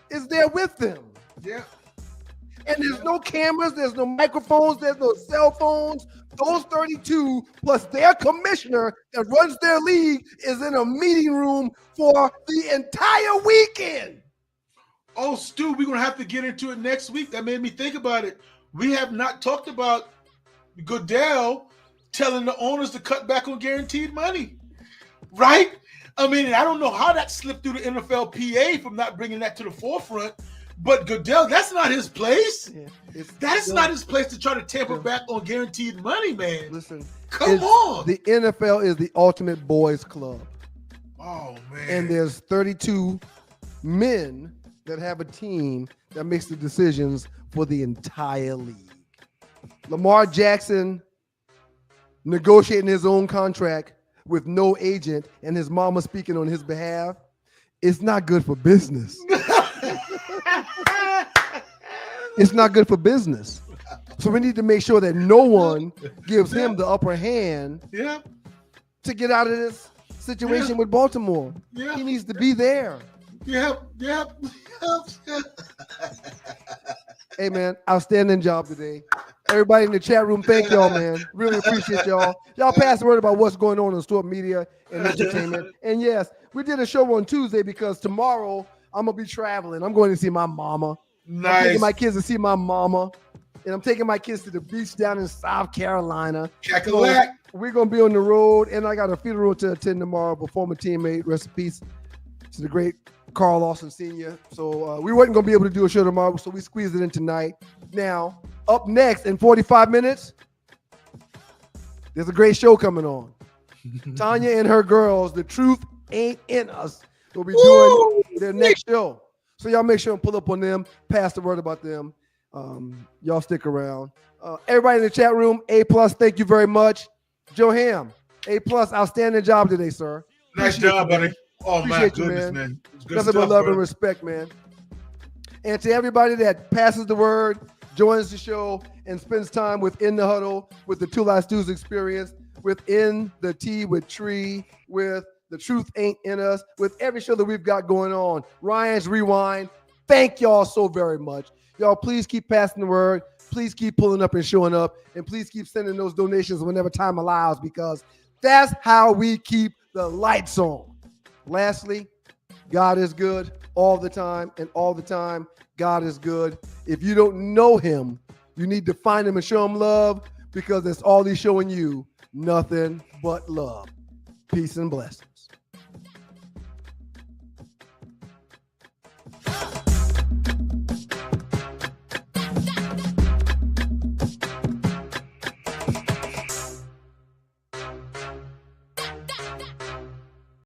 is there with them. Yeah. And there's no cameras, there's no microphones, there's no cell phones. Those 32 plus their commissioner that runs their league is in a meeting room for the entire weekend. Oh, Stu, we're going to have to get into it next week. That made me think about it. We have not talked about Goodell telling the owners to cut back on guaranteed money, right? I mean, I don't know how that slipped through the NFLPA from not bringing that to the forefront, but Goodell, that's not his place. Yeah, that's not his place to try to tamper back on guaranteed money, man. Listen, come on. The NFL is the ultimate boys club. Oh, man. And there's 32 men that have a team that makes the decisions for the entire league. Lamar Jackson negotiating his own contract with no agent and his mama speaking on his behalf, it's not good for business. It's not good for business. So we need to make sure that no one gives him the upper hand to get out of this situation with Baltimore. Yeah. He needs to be there. Yep. Hey, man, outstanding job today. Everybody in the chat room, thank y'all, man. Really appreciate y'all. Y'all pass the word about what's going on in sport media and entertainment. And yes, we did a show on Tuesday because tomorrow I'm going to be traveling. I'm going to see my mama. Nice. I'm taking my kids to see my mama. And I'm taking my kids to the beach down in South Carolina. So we're going to be on the road. And I got a funeral to attend tomorrow. But former teammate, rest in peace to the great Carl Lawson Sr. So we wasn't going to be able to do a show tomorrow. So we squeezed it in tonight. Now, up next in 45 minutes, there's a great show coming on. Tanya and her girls, The Truth Ain't In Us, will be doing their next show. So y'all make sure and pull up on them, pass the word about them. Y'all stick around. Everybody in the chat room, A+, thank you very much. Joe Ham, A+, outstanding job today, sir. Nice job, buddy. Oh, my goodness, man. Nothing but love and respect, man. And to everybody that passes the word, joins the show, and spends time within the huddle with the Two Last Stews experience, within the Tea with Tree, with The Truth Ain't In Us, with every show that we've got going on. Ryan's Rewind. Thank y'all so very much. Y'all, please keep passing the word. Please keep pulling up and showing up. And please keep sending those donations whenever time allows, because that's how we keep the lights on. Lastly, God is good all the time, and all the time, God is good. If you don't know him, you need to find him and show him love, because that's all he's showing you, nothing but love. Peace and blessings.